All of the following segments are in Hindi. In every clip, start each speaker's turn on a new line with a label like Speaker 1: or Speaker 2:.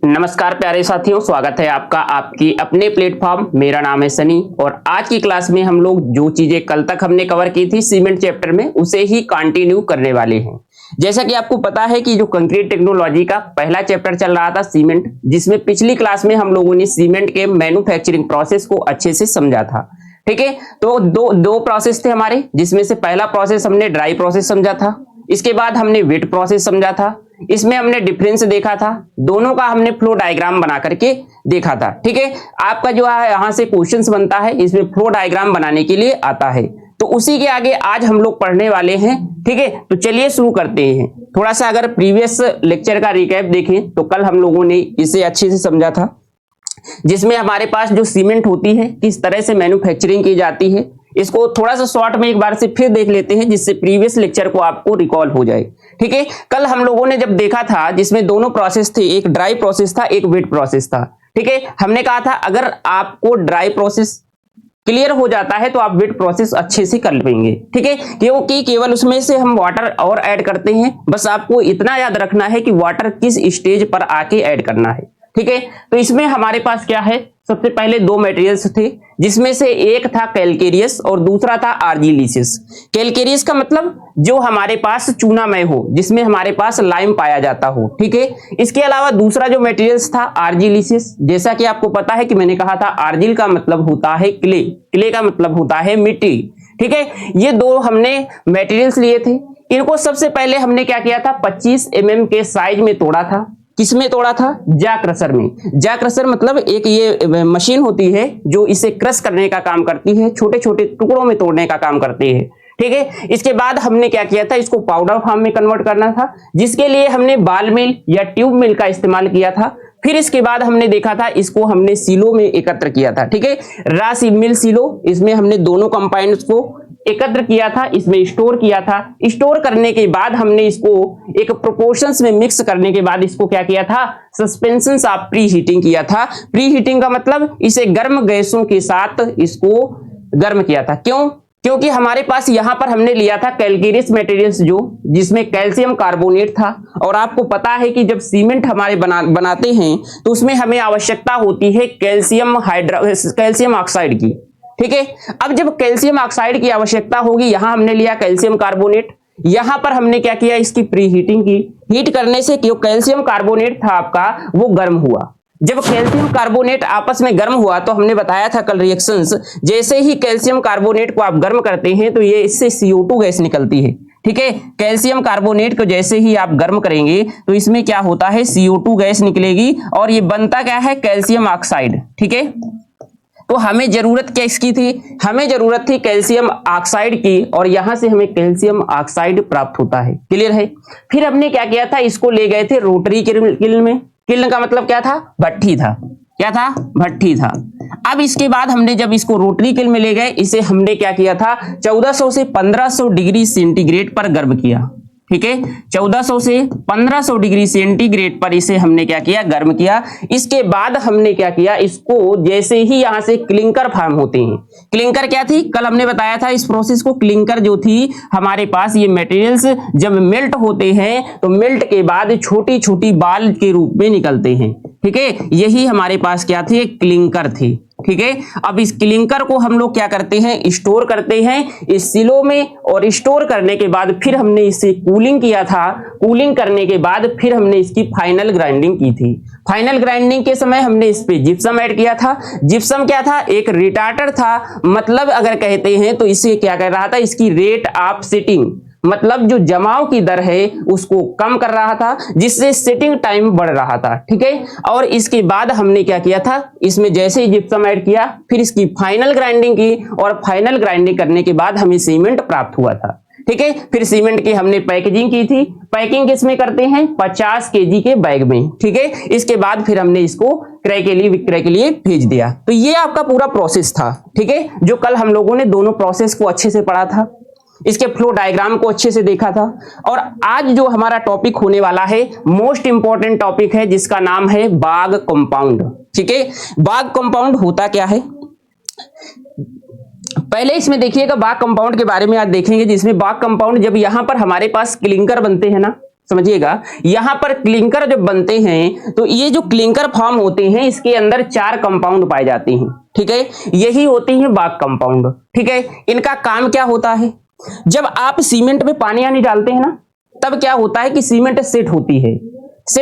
Speaker 1: नमस्कार प्यारे साथियों, स्वागत है आपका आपकी अपने प्लेटफॉर्म। मेरा नाम है सनी और आज की क्लास में हम लोग जो चीजें कल तक हमने कवर की थी सीमेंट चैप्टर में उसे ही कंटिन्यू करने वाले हैं। जैसा कि आपको पता है कि जो कंक्रीट टेक्नोलॉजी का पहला चैप्टर चल रहा था सीमेंट, जिसमें पिछली क्लास में हम लोगों ने सीमेंट के मैन्युफैक्चरिंग प्रोसेस को अच्छे से समझा था। ठीक है, तो दो प्रोसेस थे हमारे, जिसमें से पहला प्रोसेस हमने ड्राई प्रोसेस समझा था, इसके बाद हमने वेट प्रोसेस समझा था। इसमें हमने डिफरेंस देखा था, दोनों का हमने फ्लो डायग्राम बना करके देखा था। ठीक है, आपका जो है यहां से क्वेश्चंस बनता है, इसमें फ्लो डायग्राम बनाने के लिए आता है, तो उसी के आगे आज हम लोग पढ़ने वाले हैं। ठीक है, तो चलिए शुरू करते हैं। थोड़ा सा अगर प्रीवियस लेक्चर का रिकैप देखें तो कल हम लोगों ने इसे अच्छे से समझा था, जिसमें हमारे पास जो सीमेंट होती है किस तरह से मैन्युफैक्चरिंग की जाती है। इसको थोड़ा सा शॉर्ट में एक बार से फिर देख लेते हैं, जिससे प्रीवियस लेक्चर को आपको रिकॉल हो जाए। ठीक है, कल हम लोगों ने जब देखा था जिसमें दोनों प्रोसेस थे, एक ड्राई प्रोसेस था, एक वेट प्रोसेस था। ठीक है, हमने कहा था अगर आपको ड्राई प्रोसेस क्लियर हो जाता है तो आप वेट प्रोसेस अच्छे से कर लेंगे। ठीक है, क्योंकि केवल उसमें से हम वाटर और ऐड करते हैं, बस आपको इतना याद रखना है कि वाटर किस स्टेज पर आके ऐड करना है। ठीक है, तो इसमें हमारे पास क्या है, सबसे पहले दो मटेरियल्स थे, जिसमें से एक था कैलकेरियस और दूसरा था आर्जिलिसियस। कैलकेरियस का मतलब जो हमारे पास चूनामय हो, जिसमें हमारे पास लाइम पाया जाता हो। ठीक है, इसके अलावा दूसरा जो मटेरियल्स था आर्जिलिसियस। जैसा कि आपको पता है कि मैंने कहा था आर्जिल का मतलब होता है क्ले, क्ले का मतलब होता है मिट्टी। ठीक है, ये दो हमने मटेरियल्स लिए थे। इनको सबसे पहले हमने क्या किया था, 25 mm के साइज में तोड़ा था। किसमें तोड़ा था, जा क्रशर में। जा क्रशर मतलब एक ये मशीन होती है जो इसे क्रश करने का काम करती है, छोटे छोटे टुकड़ों में तोड़ने का काम करती है। ठीक है, इसके बाद हमने क्या किया था, इसको पाउडर फॉर्म में कन्वर्ट करना था, जिसके लिए हमने बाल मिल या ट्यूब मिल का इस्तेमाल किया था। फिर इसके बाद हमने देखा था इसको हमने सीलो में एकत्र किया था। ठीक है, रा मिल सीलो, इसमें हमने दोनों कंपाउंड्स को एकत्र किया था, इसमें स्टोर किया था। स्टोर करने के बाद हमने इसको एक प्रोपोर्शंस में मिक्स करने के बाद इसको क्या किया था, सस्पेंशन ऑफ प्री हीटिंग किया था। प्री हीटिंग का मतलब इसे गर्म गैसों के साथ इसको गर्म किया था। क्यों? क्योंकि हमारे पास यहां पर हमने लिया था कैलकेरियस मटेरियल्स, जो जिसमें कैल्शियम कार्बोनेट था, और आपको पता है कि जब सीमेंट हमारे बनाते हैं तो उसमें हमें आवश्यकता होती है कैल्शियम ऑक्साइड की। ठीक है, अब जब कैल्शियम ऑक्साइड की आवश्यकता होगी, यहां हमने लिया कैल्शियम कार्बोनेट। यहां पर हमने क्या किया, इसकी प्री हीटिंग की। हीट करने से जो कैल्शियम कार्बोनेट था आपका वो गर्म हुआ। जब कैल्शियम कार्बोनेट आपस में गर्म हुआ तो हमने बताया था कल रिएक्शंस, जैसे ही कैल्शियम कार्बोनेट को आप गर्म करते हैं तो ये इससे CO2 गैस निकलती है। ठीक है, कैल्शियम कार्बोनेट को जैसे ही आप गर्म करेंगे तो इसमें क्या होता है, CO2 गैस निकलेगी और ये बनता क्या है, कैल्शियम ऑक्साइड। ठीक है, तो हमें जरूरत क्या इसकी थी, हमें जरूरत थी कैल्शियम ऑक्साइड की, और यहां से हमें कैल्शियम ऑक्साइड प्राप्त होता है। क्लियर है? फिर हमने क्या किया था, इसको ले गए थे रोटरी किल्न में। किल्न का मतलब क्या था, भट्ठी था। क्या था, भट्ठी था। अब इसके बाद हमने जब इसको रोटरी किल्न में ले गए, इसे हमने क्या किया था, 1400 से 1500 डिग्री सेंटीग्रेड पर गर्म किया। ठीक है, 1400 से 1500 डिग्री सेंटीग्रेड पर इसे हमने क्या किया, गर्म किया। इसके बाद हमने क्या किया, इसको जैसे ही यहां से क्लिंकर फॉर्म होते हैं। क्लिंकर क्या थी, कल हमने बताया था इस प्रोसेस को। क्लिंकर जो थी हमारे पास, ये मटेरियल्स जब मेल्ट होते हैं तो मेल्ट के बाद छोटी छोटी बाल के रूप में निकलते हैं। ठीक है, यही हमारे पास क्या थी, क्लिंकर थी। ठीक है, अब इस क्लिंकर को हम लोग क्या करते हैं, स्टोर करते हैं इस सिलो में, और स्टोर करने के बाद फिर हमने इसे कूलिंग किया था। कूलिंग करने के बाद फिर हमने इसकी फाइनल ग्राइंडिंग की थी। फाइनल ग्राइंडिंग के समय हमने इस पे जिप्सम ऐड किया था। जिप्सम क्या था, एक रिटार्टर था, मतलब अगर कहते हैं तो इसे क्या कर रहा था, इसकी रेट ऑफ सेटिंग, मतलब जो जमाव की दर है उसको कम कर रहा था, जिससे सेटिंग टाइम बढ़ रहा था। ठीक है, और इसके बाद हमने क्या किया था, इसमें जैसे ही जिप्सम ऐड किया फिर इसकी फाइनल ग्राइंडिंग की, और फाइनल ग्राइंडिंग करने के बाद हमें सीमेंट प्राप्त हुआ था। ठीक है, फिर सीमेंट की हमने पैकेजिंग की थी। पैकिंग किसमें करते हैं, 50 kg के बैग में। ठीक है, इसके बाद फिर हमने इसको क्रय के लिए, विक्रय के लिए भेज दिया। तो ये आपका पूरा प्रोसेस था। ठीक है, जो कल हम लोगों ने दोनों प्रोसेस को अच्छे से पढ़ा था, इसके फ्लो डायग्राम को अच्छे से देखा था। और आज जो हमारा टॉपिक होने वाला है, मोस्ट इंपॉर्टेंट टॉपिक है, जिसका नाम है बाग कंपाउंड। ठीक है, बाग कंपाउंड होता क्या है, पहले इसमें देखिएगा बाग कंपाउंड के बारे में आज देखेंगे, जिसमें बाग कंपाउंड जब यहां पर हमारे पास क्लिंकर बनते हैं ना, समझिएगा, यहां पर क्लिंकर जब बनते हैं तो ये जो क्लिंकर फॉर्म होते हैं इसके अंदर 4 कंपाउंड पाए जाते हैं, ठीक है, यही होती हैं बाग कंपाउंड, ठीक है। इनका काम क्या होता है, जब आप सीमेंट में पानी यानी डालते हैं ना, तब क्या होता है कि सीमेंट सेट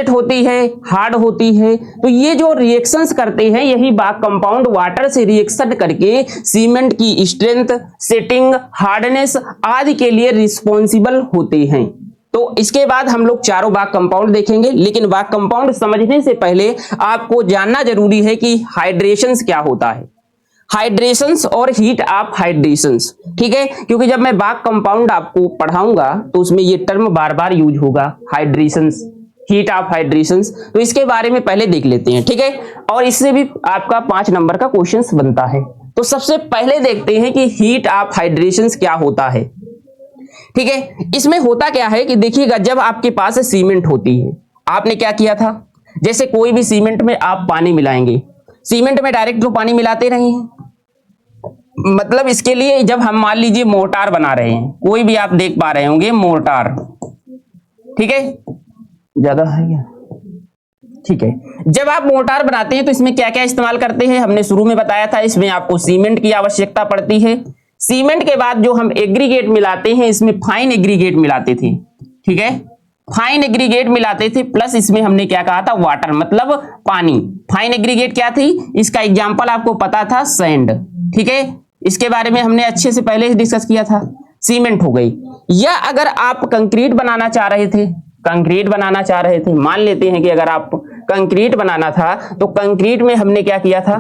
Speaker 1: होती है, हार्ड होती है, तो ये जो रिएक्शंस करते हैं यही बाग कंपाउंड वाटर से रिएक्शन करके सीमेंट की स्ट्रेंथ, सेटिंग, हार्डनेस आदि के लिए रिस्पॉन्सिबल होते हैं। तो इसके बाद हम लोग चारों बाग कंपाउंड देखेंगे, लेकिन बाग कंपाउंड समझने से पहले आपको जानना जरूरी है कि हाइड्रेशंस क्या होता है, हाइड्रेशंस और हीट ऑफ हाइड्रेशंस, ठीक है, क्योंकि जब मैं बाग कंपाउंड आपको पढ़ाऊंगा तो उसमें ये टर्म बार बार यूज होगा, हाइड्रेशंस, हीट ऑफ हाइड्रेशंस, तो इसके बारे में पहले देख लेते हैं, ठीक है, और इससे भी आपका 5 नंबर का क्वेश्चन बनता है। तो सबसे पहले देखते हैं कि हीट ऑफ हाइड्रेशंस क्या होता है, ठीक है। इसमें होता क्या है कि देखिएगा, जब आपके पास सीमेंट होती है, आपने क्या किया था, जैसे कोई भी सीमेंट में आप पानी मिलाएंगे, सीमेंट में डायरेक्ट तो पानी मिलाते नहीं हैं, मतलब इसके लिए जब हम मान लीजिए मोर्टार बना रहे हैं, कोई भी आप देख पा रहे होंगे मोर्टार, ठीक है, ज्यादा है क्या, ठीक है, जब आप मोर्टार बनाते हैं तो इसमें क्या क्या इस्तेमाल करते हैं, हमने शुरू में बताया था, इसमें आपको सीमेंट की आवश्यकता पड़ती है, सीमेंट के बाद जो हम एग्रीगेट मिलाते हैं इसमें फाइन एग्रीगेट मिलाते थे, ठीक है, फाइन एग्रीगेट मिलाते थे, प्लस इसमें हमने क्या कहा था, वाटर मतलब पानी। फाइन एग्रीगेट क्या थी, इसका एग्जांपल आपको पता था, सैंड, ठीक है, इसके बारे में हमने अच्छे से पहले ही डिस्कस किया था, सीमेंट हो गई। या अगर आप कंक्रीट बनाना चाह रहे थे, मान लेते हैं कि अगर आप कंक्रीट बनाना था तो कंक्रीट में हमने क्या किया था,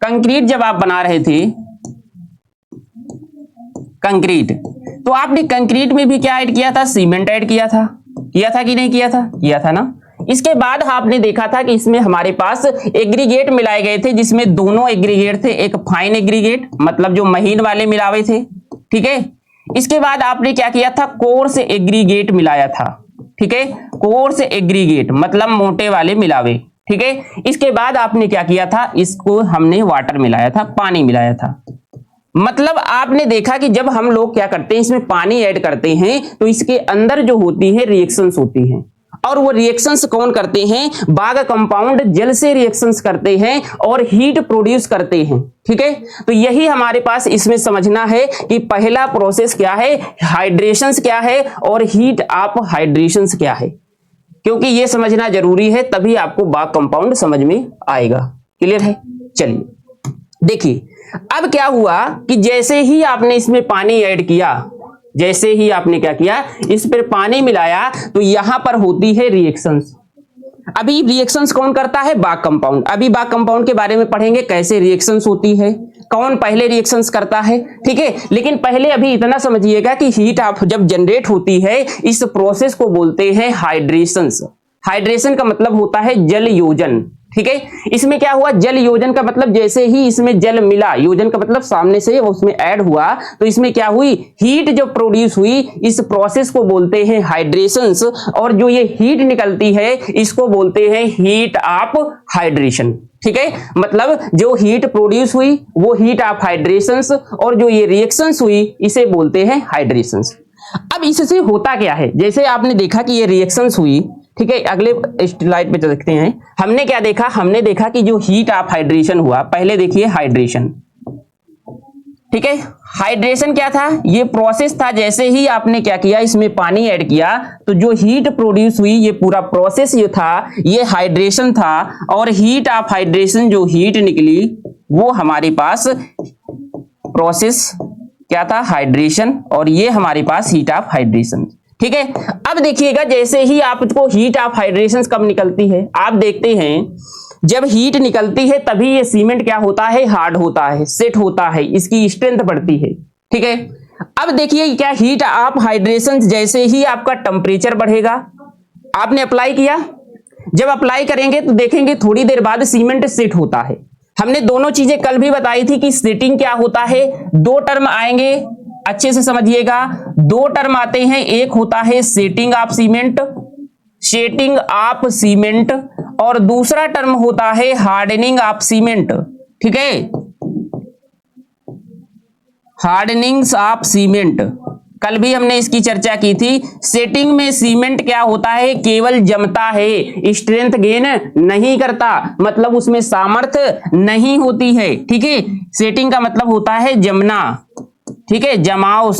Speaker 1: कंक्रीट जब आप बना रहे थे कंक्रीट, तो आपने कंक्रीट में भी क्या ऐड किया था, सीमेंट ऐड किया था कि नहीं किया था ना। इसके बाद आपने देखा था कि इसमें हमारे पास एग्रीगेट मिलाए गए थे, जिसमें दोनों एग्रीगेट थे, एक फाइन एग्रीगेट मतलब जो महीन वाले मिलावे थे, ठीक है, इसके बाद आपने क्या किया था, कोर्स एग्रीगेट मिलाया था, ठीक है, कोर्स एग्रीगेट मतलब मोटे वाले मिलावे, ठीक है, इसके बाद आपने क्या किया था, इसको हमने वाटर मिलाया था, पानी मिलाया था। मतलब आपने देखा कि जब हम लोग क्या करते हैं, इसमें पानी ऐड करते हैं तो इसके अंदर जो होती है रिएक्शंस होती हैं, और वो रिएक्शंस कौन करते हैं, बाग कंपाउंड जल से रिएक्शंस करते हैं और हीट प्रोड्यूस करते हैं, ठीक है। तो यही हमारे पास इसमें समझना है कि पहला प्रोसेस क्या है, हाइड्रेशंस क्या है और हीट ऑफ हाइड्रेशंस क्या है, क्योंकि ये समझना जरूरी है, तभी आपको बाग कंपाउंड समझ में आएगा। क्लियर है, चलिए देखिए, अब क्या हुआ कि जैसे ही आपने इसमें पानी ऐड किया, जैसे ही आपने क्या किया, इस पर पानी मिलाया, तो यहां पर होती है रिएक्शंस। अभी रिएक्शंस कौन करता है, बाग कंपाउंड। अभी बाग कंपाउंड के बारे में पढ़ेंगे, कैसे रिएक्शंस होती है, कौन पहले रिएक्शंस करता है, ठीक है। लेकिन पहले अभी इतना समझिएगा कि हीट ऑफ जब जनरेट होती है, इस प्रोसेस को बोलते हैं हाइड्रेशंस। हाइड्रेशन का मतलब होता है जल योजन, ठीक है। इसमें क्या हुआ, जल योजन का मतलब जैसे ही इसमें जल मिला, योजन का मतलब सामने से उसमें ऐड हुआ, तो इसमें क्या हुई, हीट जो प्रोड्यूस हुई, इस प्रोसेस को बोलते हैं हाइड्रेशंस, और जो ये हीट निकलती है इसको बोलते हैं हीट ऑफ हाइड्रेशन, ठीक है। मतलब जो हीट प्रोड्यूस हुई वो हीट ऑफ हाइड्रेशंस, और जो ये रिएक्शंस हुई इसे बोलते हैं हाइड्रेशंस। अब इससे होता क्या है, जैसे आपने देखा कि ये रिएक्शंस हुई, ठीक है, अगले स्लाइड पे देखते हैं। हमने क्या देखा, हमने देखा कि जो हीट ऑफ हाइड्रेशन हुआ, पहले देखिए हाइड्रेशन, ठीक है, हाइड्रेशन क्या था, ये प्रोसेस था, जैसे ही आपने क्या किया, इसमें पानी ऐड किया, तो जो हीट प्रोड्यूस हुई, ये पूरा प्रोसेस ये था, ये हाइड्रेशन था, और हीट ऑफ हाइड्रेशन जो हीट निकली वो हमारे पास प्रोसेस क्या था, हाइड्रेशन, और ये हमारे पास हीट ऑफ हाइड्रेशन, ठीक है। अब देखिएगा, जैसे ही आपको हीट ऑफ हाइड्रेशन कब निकलती है, आप देखते हैं जब हीट निकलती है तभी ये सीमेंट क्या होता है, हार्ड होता है, सेट होता है, इसकी स्ट्रेंथ बढ़ती है, ठीक है। अब देखिए क्या, हीट ऑफ हाइड्रेशन जैसे ही आपका टेम्परेचर बढ़ेगा, आपने अप्लाई किया, जब अप्लाई करेंगे तो देखेंगे थोड़ी देर बाद सीमेंट सेट होता है। हमने दोनों चीजें कल भी बताई थी कि सेटिंग क्या होता है, 2 टर्म आएंगे, अच्छे से समझिएगा, 2 टर्म आते हैं, एक होता है setting of cement, setting of cement, और दूसरा टर्म होता है हार्डनिंग ऑफ सीमेंट, ठीक है, हार्डनिंग ऑफ सीमेंट, कल भी हमने इसकी चर्चा की थी। सेटिंग में सीमेंट क्या होता है, केवल जमता है, स्ट्रेंथ गेन नहीं करता, मतलब उसमें सामर्थ्य नहीं होती है। ठीक है, सेटिंग का मतलब होता है जमना, ठीक है, जमाव,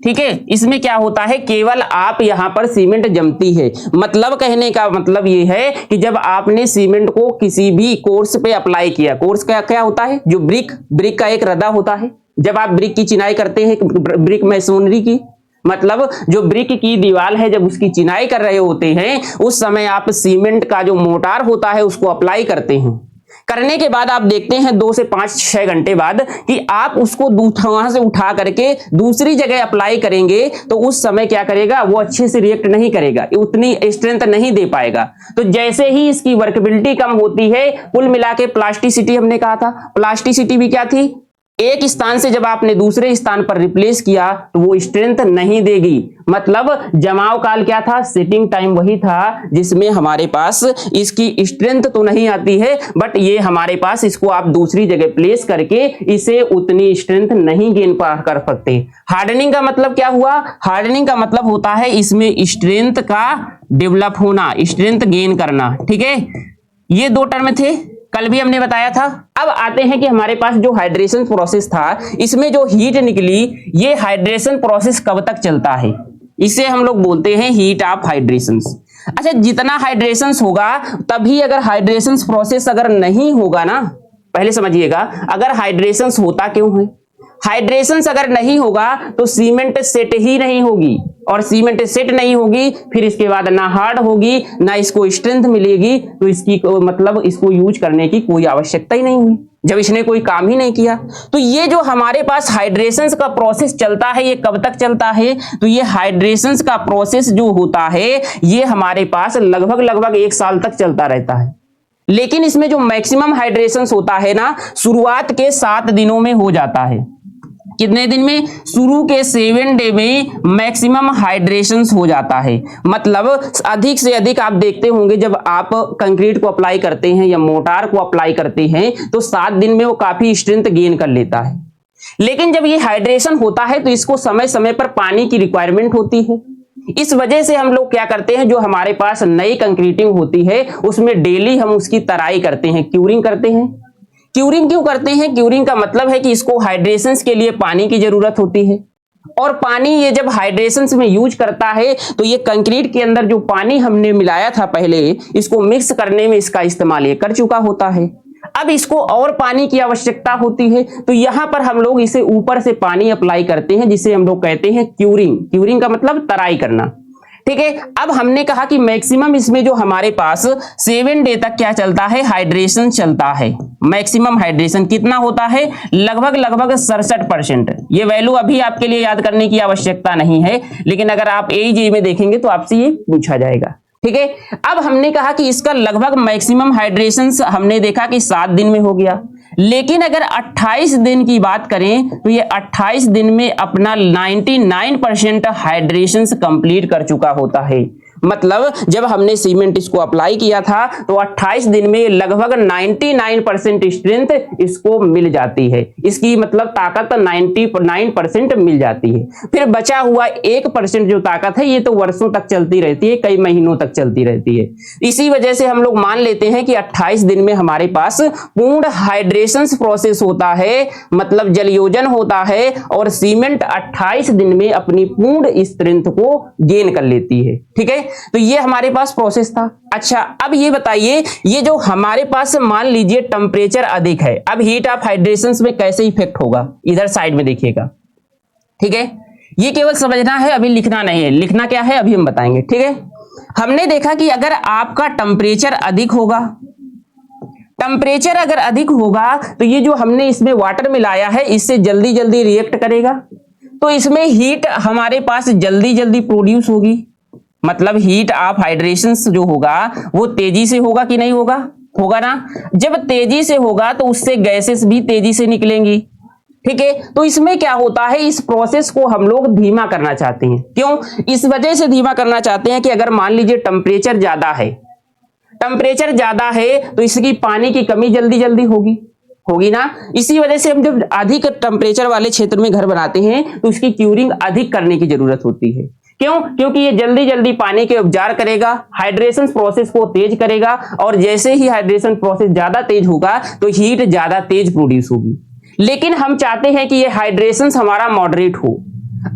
Speaker 1: ठीक है। इसमें क्या होता है, केवल आप यहां पर सीमेंट जमती है। मतलब कहने का मतलब ये है कि जब आपने सीमेंट को किसी भी कोर्स पे अप्लाई किया, कोर्स क्या क्या होता है, जो ब्रिक का एक रदा होता है, जब आप ब्रिक की चिनाई करते हैं, ब्रिक मैसोनरी की, मतलब जो ब्रिक की दीवार है, जब उसकी चिनाई कर रहे होते हैं उस समय आप सीमेंट का जो मोटार होता है उसको अप्लाई करते हैं। करने के बाद आप देखते हैं 2 से 5-6 घंटे बाद कि आप उसको वहां से उठा करके दूसरी जगह अप्लाई करेंगे तो उस समय क्या करेगा, वो अच्छे से रिएक्ट नहीं करेगा, उतनी स्ट्रेंथ नहीं दे पाएगा। तो जैसे ही इसकी वर्कबिलिटी कम होती है, कुल मिला के प्लास्टिसिटी, हमने कहा था प्लास्टिसिटी भी क्या थी, एक स्थान से जब आपने दूसरे स्थान पर रिप्लेस किया तो वो स्ट्रेंथ नहीं देगी। मतलब जमाव काल क्या था, सेटिंग टाइम वही था जिसमें हमारे पास इसकी स्ट्रेंथ तो नहीं आती है, बट ये हमारे पास इसको आप दूसरी जगह प्लेस करके इसे उतनी स्ट्रेंथ नहीं गेन कर सकते। हार्डनिंग का मतलब क्या हुआ, हार्डनिंग का मतलब होता है इसमें स्ट्रेंथ का डेवलप होना, स्ट्रेंथ गेन करना। ठीक है, ये 2 टर्म थे, कल भी हमने बताया था। अब आते हैं कि हमारे पास जो हाइड्रेशन प्रोसेस था, इसमें जो हीट निकली, ये हाइड्रेशन प्रोसेस कब तक चलता है, इसे हम लोग बोलते हैं हीट ऑफ हाइड्रेशन। अच्छा, जितना हाइड्रेशन होगा तभी, अगर हाइड्रेशन प्रोसेस अगर नहीं होगा ना, पहले समझिएगा, अगर हाइड्रेशन होता क्यों है, हाइड्रेशन अगर नहीं होगा तो सीमेंट सेट ही नहीं होगी, और सीमेंट सेट नहीं होगी फिर इसके बाद ना हार्ड होगी ना इसको स्ट्रेंथ मिलेगी, तो इसकी मतलब इसको यूज करने की कोई आवश्यकता ही नहीं हुई जब इसने कोई काम ही नहीं किया। तो ये जो हमारे पास हाइड्रेशन का प्रोसेस चलता है, ये कब तक चलता है, तो ये हाइड्रेशन का प्रोसेस जो होता है ये हमारे पास लगभग 1 साल तक चलता रहता है। लेकिन इसमें जो मैक्सिमम हाइड्रेशन होता है ना, शुरुआत के 7 दिनों में हो जाता है। कितने दिन में, शुरू के 7 डे में मैक्सिमम हाइड्रेशन हो जाता है। मतलब अधिक से अधिक आप देखते होंगे जब आप कंक्रीट को अप्लाई करते हैं या मोटार को अप्लाई करते हैं तो 7 दिन में वो काफी स्ट्रेंथ गेन कर लेता है। लेकिन जब ये हाइड्रेशन होता है तो इसको समय समय पर पानी की रिक्वायरमेंट होती है। इस वजह से हम लोग क्या करते हैं, जो हमारे पास नई कंक्रीटिंग होती है उसमें डेली हम उसकी तराई करते हैं, क्यूरिंग करते हैं। क्यूरिंग क्यों करते हैं, क्यूरिंग का मतलब है कि इसको हाइड्रेशन के लिए पानी की जरूरत होती है, और पानी ये जब हाइड्रेशन में यूज करता है तो ये कंक्रीट के अंदर जो पानी हमने मिलाया था पहले, इसको मिक्स करने में इसका इस्तेमाल ये कर चुका होता है। अब इसको और पानी की आवश्यकता होती है, तो यहां पर हम लोग इसे ऊपर से पानी अप्लाई करते हैं, जिसे हम लोग कहते हैं क्यूरिंग। क्यूरिंग का मतलब तराई करना। ठीक है, अब हमने कहा कि मैक्सिमम इसमें जो हमारे पास 7 डे तक क्या चलता है, हाइड्रेशन चलता है। मैक्सिमम हाइड्रेशन कितना होता है, लगभग 67%। ये वैल्यू अभी आपके लिए याद करने की आवश्यकता नहीं है, लेकिन अगर आप AEJ में देखेंगे तो आपसे ये पूछा जाएगा। ठीक है, अब हमने कहा कि इसका लगभग मैक्सिमम हाइड्रेशन हमने देखा कि 7 दिन में हो गया। लेकिन अगर 28 दिन की बात करें तो ये 28 दिन में अपना 99% हाइड्रेशन कंप्लीट कर चुका होता है। मतलब जब हमने सीमेंट इसको अप्लाई किया था तो 28 दिन में लगभग 99% स्ट्रेंथ इसको मिल जाती है, इसकी मतलब ताकत 99% मिल जाती है। फिर बचा हुआ 1% जो ताकत है ये तो वर्षों तक चलती रहती है, कई महीनों तक चलती रहती है। इसी वजह से हम लोग मान लेते हैं कि 28 दिन में हमारे पास पूर्ण हाइड्रेशन प्रोसेस होता है, मतलब जलयोजन होता है, और सीमेंट 28 दिन में अपनी पूर्ण स्ट्रेंथ को गेन कर लेती है। ठीक है, तो ये हमारे पास प्रोसेस था। अच्छा, अब ये बताइए, ये जो हमारे पास मान लीजिए टेम्परेचर अधिक है, अब हीट ऑफ हाइड्रेशन में कैसे इफेक्ट होगा, इधर साइड में देखिएगा। ठीक है, ये केवल समझना है, अभी लिखना नहीं है। लिखना क्या है अभी हम बताएंगे। ठीक है, हमने देखा कि अगर आपका टेम्परेचर अधिक होगा, टेम्परेचर अगर अधिक होगा तो ये जो हमने इसमें वाटर मिलाया है इससे जल्दी जल्दी रिएक्ट करेगा, तो इसमें हीट हमारे पास जल्दी जल्दी प्रोड्यूस होगी। मतलब हीट ऑफ हाइड्रेशन जो होगा वो तेजी से होगा कि नहीं होगा, होगा ना। जब तेजी से होगा तो उससे गैसेस भी तेजी से निकलेंगी। ठीक है, तो इसमें क्या होता है, इस प्रोसेस को हम लोग धीमा करना चाहते हैं। क्यों, इस वजह से धीमा करना चाहते हैं कि अगर मान लीजिए टेम्परेचर ज्यादा है, टेम्परेचर ज्यादा है तो इसकी पानी की कमी जल्दी जल्दी होगी, होगी ना। इसी वजह से हम जब अधिक टेम्परेचर वाले क्षेत्र में घर बनाते हैं तो उसकी क्यूरिंग अधिक करने की जरूरत होती है। क्यों? क्योंकि ये जल्दी जल्दी पानी के उपजार करेगा, हाइड्रेशन प्रोसेस को तेज करेगा, और जैसे ही हाइड्रेशन प्रोसेस ज्यादा तेज होगा तो हीट ज्यादा तेज प्रोड्यूस होगी। लेकिन हम चाहते हैं कि ये हाइड्रेशन हमारा मॉडरेट हो।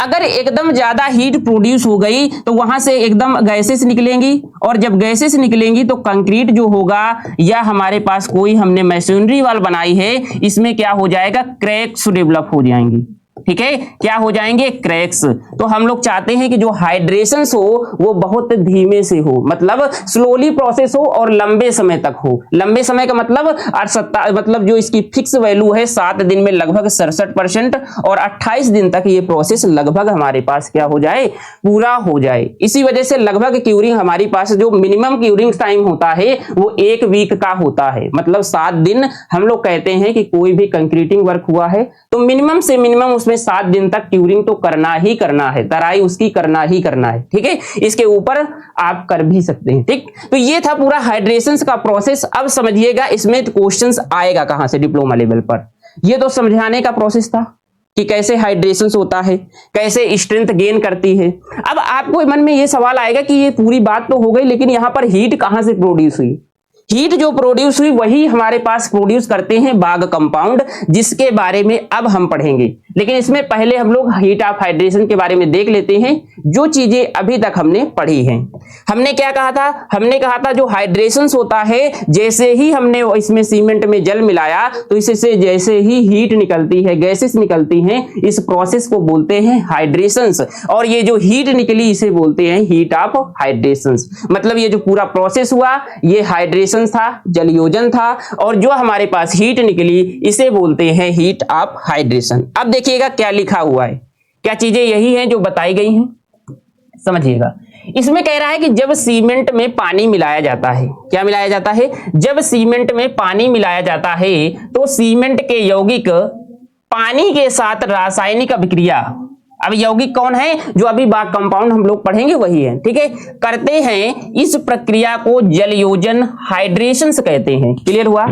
Speaker 1: अगर एकदम ज्यादा हीट प्रोड्यूस हो गई तो वहां से एकदम गैसेस निकलेंगी, और जब गैसेस निकलेंगी तो कंक्रीट जो होगा या हमारे पास कोई हमने मैसनरी वाल बनाई है, इसमें क्या हो जाएगा, क्रैक्स डेवलप हो जाएंगी। ठीक है, क्या हो जाएंगे, क्रैक्स। तो हम लोग चाहते हैं कि जो हाइड्रेशन हो वो बहुत धीमे से हो, मतलब स्लोली प्रोसेस हो और लंबे समय तक हो। लंबे समय का मतलब जो इसकी फिक्स वैल्यू है 7 दिन में लगभग 67% और 28 दिन तक ये प्रोसेस लगभग हमारे पास क्या हो जाए, पूरा हो जाए। इसी वजह से लगभग क्यूरिंग हमारी पास जो मिनिमम क्यूरिंग टाइम होता है वो 1 वीक का होता है, मतलब 7 दिन। हम लोग कहते हैं कि कोई भी कंक्रीटिंग वर्क हुआ है तो मिनिमम से मिनिमम उसमें 7 दिन तक क्यूरिंग तो करना ही करना है, तराई उसकी करना ही करना है। ठीक है, इसके ऊपर आप कर भी सकते हैं। ठीक, तो ये था पूरा हाइड्रेशन का प्रोसेस। अब समझिएगा इसमें क्वेश्चंस आएगा कहां से डिप्लोमा लेवल पर। ये तो समझाने का प्रोसेस था कि कैसे हाइड्रेशन होता है, कैसे स्ट्रेंथ गेन करती है। अब आपको मन में ये सवाल आएगा कि ये पूरी बात तो हो गई, लेकिन यहां पर हीट कहां से प्रोड्यूस हुई। हीट जो प्रोड्यूस हुई वही हमारे पास प्रोड्यूस करते हैं बाग कंपाउंड, जिसके बारे में अब हम पढ़ेंगे। लेकिन इसमें पहले हम लोग हीट ऑफ हाइड्रेशन के बारे में देख लेते हैं, जो चीजें अभी तक हमने पढ़ी हैं। हमने क्या कहा था, हमने कहा था जो हाइड्रेशन होता है, जैसे ही हमने इसमें सीमेंट में जल मिलाया तो इससे जैसे ही हीट निकलती है, गैसेस निकलती हैं, इस प्रोसेस को बोलते हैं हाइड्रेशन। और ये जो हीट निकली इसे बोलते हैं हीट ऑफ हाइड्रेशन। मतलब ये जो पूरा प्रोसेस हुआ ये हाइड्रेशन था, जलयोजन था, और जो हमारे पास हीट निकली इसे बोलते हैं हीट ऑफ हाइड्रेशन। अब देखिएगा क्या लिखा हुआ है, क्या चीजें यही हैं जो बताई गई हैं, समझिएगा। इसमें कह रहा है कि जब सीमेंट में पानी मिलाया जाता है, क्या मिलाया जाता है, जब सीमेंट में पानी मिलाया जाता है तो सीमेंट के यौगिक पानी के साथ रासायनिक अभिक्रिया, अब यौगिक कौन है, जो अभी बाग कंपाउंड हम लोग पढ़ेंगे वही है, ठीक है, करते हैं। इस प्रक्रिया को जलयोजन हाइड्रेशन कहते हैं। क्लियर हुआ।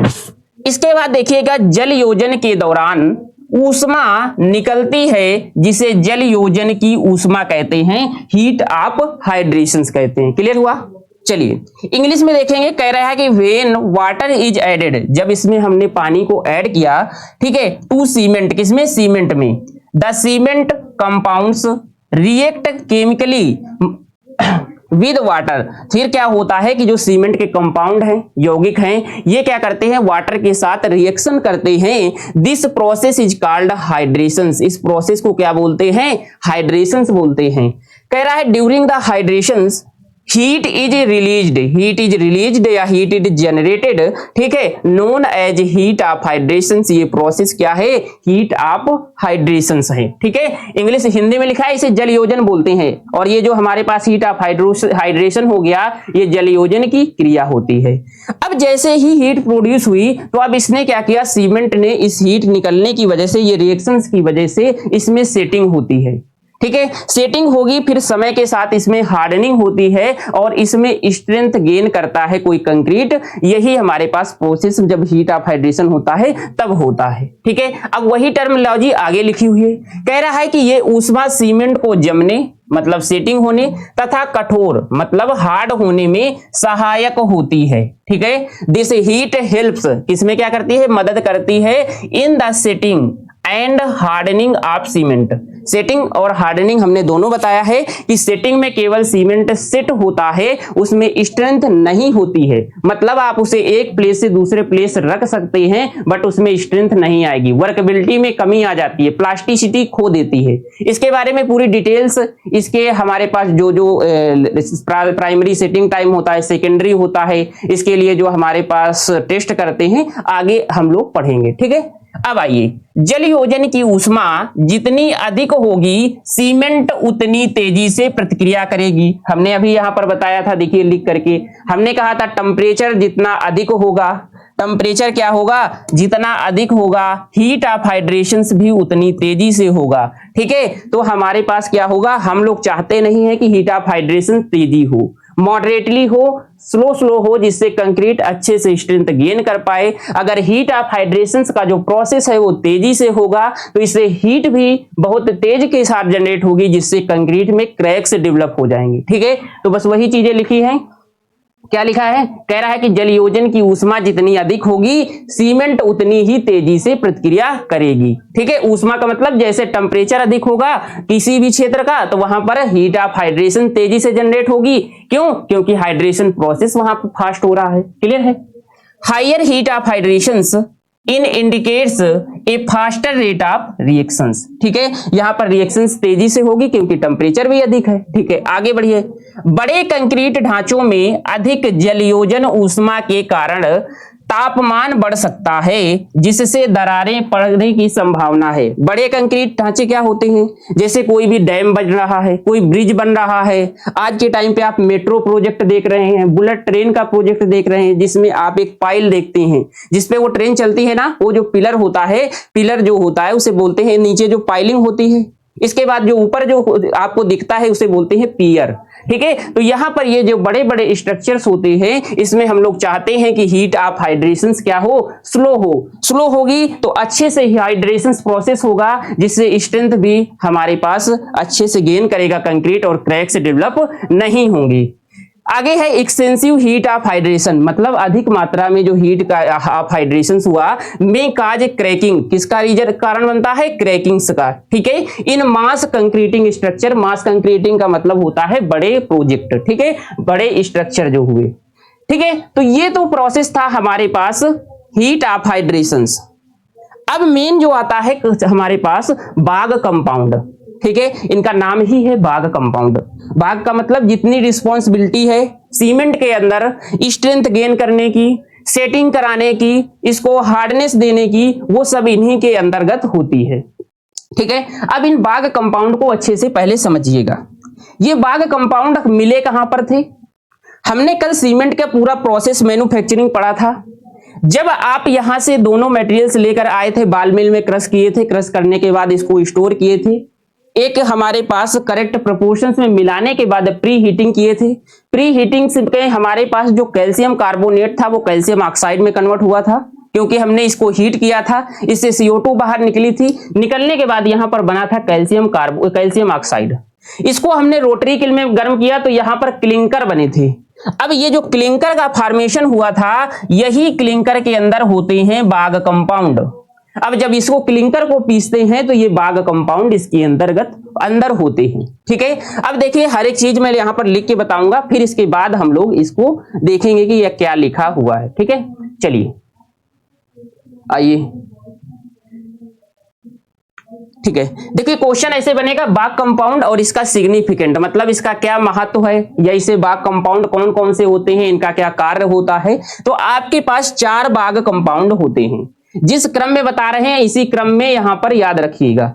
Speaker 1: इसके बाद देखिएगा जलयोजन के दौरान ऊष्मा निकलती है, जिसे जलयोजन की ऊष्मा कहते हैं, हीट ऑफ हाइड्रेशन कहते हैं। क्लियर हुआ। चलिए इंग्लिश में देखेंगे, कह रहा है कि व्हेन वाटर इज एडेड, जब इसमें हमने पानी को ऐड किया, ठीक है, टू सीमेंट, किसमें, सीमेंट में, the cement compounds react chemically with water. फिर क्या होता है कि जो सीमेंट के कंपाउंड हैं, यौगिक हैं, ये क्या करते हैं, वाटर के साथ रिएक्शन करते हैं। This process is called hydration. इस प्रोसेस को क्या बोलते हैं, हाइड्रेशन बोलते हैं। कह रहा है during the hydration heat is released या हीट इज जनरेटेड, ठीक है, known as heat of hydration. ये प्रोसेस क्या है, हीट ऑफ हाइड्रेशन है। ठीक है, इंग्लिश हिंदी में लिखा है, इसे जलयोजन बोलते हैं। और ये जो हमारे पास हीट ऑफ हाइड्रेशन हो गया, ये जलयोजन की क्रिया होती है। अब जैसे ही हीट प्रोड्यूस हुई तो अब इसने क्या किया, सीमेंट ने इस हीट निकलने की वजह से, ये रिएक्शंस की वजह से इसमें सेटिंग होती है। ठीक है, सेटिंग होगी, फिर समय के साथ इसमें हार्डनिंग होती है और इसमें स्ट्रेंथ गेन करता है कोई कंक्रीट। यही हमारे पास प्रोसेस जब हीट ऑफ हाइड्रेशन होता है तब होता है। ठीक है, अब वही टर्मिनोलॉजी आगे लिखी हुई है। कह रहा है कि ये ऊष्मा सीमेंट को जमने, मतलब सेटिंग होने, तथा कठोर मतलब हार्ड होने में सहायक होती है। ठीक है, दिस हीट हेल्प्स, किसमें क्या करती है, मदद करती है, in the setting and hardening of cement. Setting और हार्डनिंग हमने दोनों बताया है कि सेटिंग में केवल सीमेंट सेट होता है, उसमें स्ट्रेंथ नहीं होती है। मतलब आप उसे एक प्लेस से दूसरे प्लेस रख सकते हैं बट उसमें स्ट्रेंथ नहीं आएगी, वर्कबिलिटी में कमी आ जाती है, प्लास्टिसिटी खो देती है। इसके बारे में पूरी डिटेल्स, इसके हमारे पास जो प्राइमरी सेटिंग टाइम होता है, सेकेंडरी होता है, इसके लिए जो हमारे पास टेस्ट करते हैं, आगे हम लोग पढ़ेंगे। ठीक है, अब आइए, जलयोजन की ऊष्मा जितनी अधिक होगी सीमेंट उतनी तेजी से प्रतिक्रिया करेगी। हमने अभी यहां पर बताया था, देखिए लिख करके, हमने कहा था टेम्परेचर जितना अधिक होगा, टेम्परेचर क्या होगा, जितना अधिक होगा, हीट ऑफ हाइड्रेशन भी उतनी तेजी से होगा। ठीक है, तो हमारे पास क्या होगा, हम लोग चाहते नहीं है कि हीट ऑफ हाइड्रेशन तेजी हो, मॉडरेटली हो, स्लो हो, जिससे कंक्रीट अच्छे से स्ट्रेंथ गेन कर पाए। अगर हीट ऑफ हाइड्रेशन का जो प्रोसेस है वो तेजी से होगा तो इससे हीट भी बहुत तेज के साथ जनरेट होगी, जिससे कंक्रीट में क्रैक्स डेवलप हो जाएंगे। ठीक है, तो बस वही चीजें लिखी हैं। क्या लिखा है, कह रहा है कि जलयोजन की ऊष्मा जितनी अधिक होगी सीमेंट उतनी ही तेजी से प्रतिक्रिया करेगी। ठीक है, ऊष्मा का मतलब जैसे टेम्परेचर अधिक होगा किसी भी क्षेत्र का तो वहां पर हीट ऑफ हाइड्रेशन तेजी से जनरेट होगी। क्यों? क्योंकि हाइड्रेशन प्रोसेस वहां पर फास्ट हो रहा है। क्लियर है? Higher heat of hydrations in indicates a faster rate of reactions. ठीक है, यहां पर रिएक्शंस तेजी से होगी क्योंकि टेम्परेचर भी अधिक है। ठीक है, आगे बढ़िए। बड़े कंक्रीट ढांचों में अधिक जलयोजन ऊष्मा के कारण तापमान बढ़ सकता है, जिससे दरारें पड़ने की संभावना है। बड़े कंक्रीट ढांचे क्या होते हैं? जैसे कोई भी डैम बन रहा है, कोई ब्रिज बन रहा है। आज के टाइम पे आप मेट्रो प्रोजेक्ट देख रहे हैं, बुलेट ट्रेन का प्रोजेक्ट देख रहे हैं, जिसमें आप एक पाइल देखते हैं जिसपे वो ट्रेन चलती है ना, वो जो पिलर होता है, पिलर जो होता है उसे बोलते हैं, नीचे जो पाइलिंग होती है, इसके बाद जो ऊपर जो आपको दिखता है उसे बोलते हैं पियर। ठीक है, तो यहां पर ये जो बड़े बड़े स्ट्रक्चर्स होते हैं इसमें हम लोग चाहते हैं कि हीट ऑफ हाइड्रेशन क्या हो, स्लो होगी तो अच्छे से हाइड्रेशन प्रोसेस होगा, जिससे स्ट्रेंथ भी हमारे पास अच्छे से गेन करेगा कंक्रीट और क्रैक्स डेवलप नहीं होंगी। आगे है एक्सटेंसिव हीट ऑफ हाइड्रेशन, मतलब अधिक मात्रा में जो हीट का ऑफ हाइड्रेशन हुआ में काज क्रैकिंग, किसका रीजन कारण बनता है? क्रैकिंग्स का। ठीक है, इन मास कंक्रीटिंग स्ट्रक्चर, मास कंक्रीटिंग का मतलब होता है बड़े प्रोजेक्ट। ठीक है, बड़े स्ट्रक्चर जो हुए। ठीक है, तो ये तो प्रोसेस था हमारे पास हीट ऑफ हाइड्रेशन। अब मेन जो आता है हमारे पास बाग कंपाउंड। ठीक है, इनका नाम ही है बाग कंपाउंड। बाग का मतलब जितनी रिस्पॉन्सिबिलिटी है सीमेंट के अंदर स्ट्रेंथ गेन करने की, सेटिंग कराने की, इसको हार्डनेस देने की, वो सब इन्हीं के अंतर्गत होती है। ठीक है, अब इन बाग कंपाउंड को अच्छे से पहले समझिएगा। ये बाग कंपाउंड मिले कहां पर थे? हमने कल सीमेंट का पूरा प्रोसेस मैन्युफैक्चरिंग पढ़ा था। जब आप यहां से दोनों मटेरियल्स लेकर आए थे, बाल मिल में क्रश किए थे, क्रश करने के बाद इसको स्टोर किए थे, एक हमारे पास करेक्ट प्रोपोर्शंस में मिलाने के बाद प्री हीटिंग किए थे। प्री हीटिंग से हमारे पास जो कैल्शियम कार्बोनेट था वो कैल्शियम ऑक्साइड में कन्वर्ट हुआ था, क्योंकि हमने इसको हीट किया था, इससे CO2 बाहर निकली थी। निकलने के बाद यहां पर बना था कैल्शियम ऑक्साइड। इसको हमने रोटरी किल में गर्म किया तो यहां पर क्लिंकर बने थे। अब ये जो क्लिंकर का फॉर्मेशन हुआ था, यही क्लिंकर के अंदर होते हैं बाग कंपाउंड। अब जब इसको क्लिंकर को पीसते हैं तो ये बाग कंपाउंड इसके अंदर होते हैं। ठीक है, अब देखिए हर एक चीज मैं यहां पर लिख के बताऊंगा, फिर इसके बाद हम लोग इसको देखेंगे कि यह क्या लिखा हुआ है। ठीक है, चलिए आइए। ठीक है, देखिए क्वेश्चन ऐसे बनेगा, बाग कंपाउंड और इसका सिग्निफिकेंट, मतलब इसका क्या महत्व है, या इसे बाग कंपाउंड कौन कौन से होते हैं, इनका क्या कार्य होता है। तो आपके पास 4 बाग कंपाउंड होते हैं। जिस क्रम में बता रहे हैं इसी क्रम में यहां पर याद रखिएगा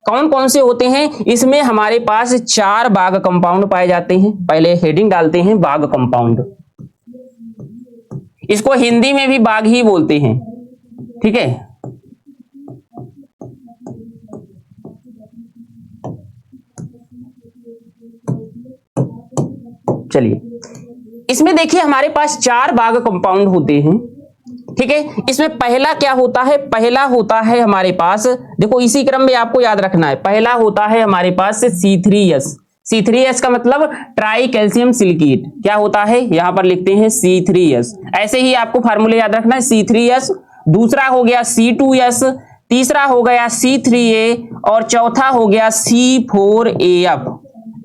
Speaker 1: कौन कौन से होते हैं। इसमें हमारे पास 4 बाग कंपाउंड पाए जाते हैं। पहले हेडिंग डालते हैं बाग कंपाउंड, इसको हिंदी में भी बाग ही बोलते हैं। ठीक है, चलिए इसमें देखिए हमारे पास 4 बाग कंपाउंड होते हैं। ठीक है, इसमें पहला क्या होता है? पहला होता है हमारे पास, देखो इसी क्रम में आपको याद रखना है, पहला होता है हमारे पास C3S। C3S का मतलब ट्राई कैल्शियम सिलिकेट। क्या होता है? यहां पर लिखते हैं C3S। ऐसे ही आपको फार्मूले याद रखना है, C3S। दूसरा हो गया C2S, तीसरा हो गया C3A और चौथा हो गया C4AF।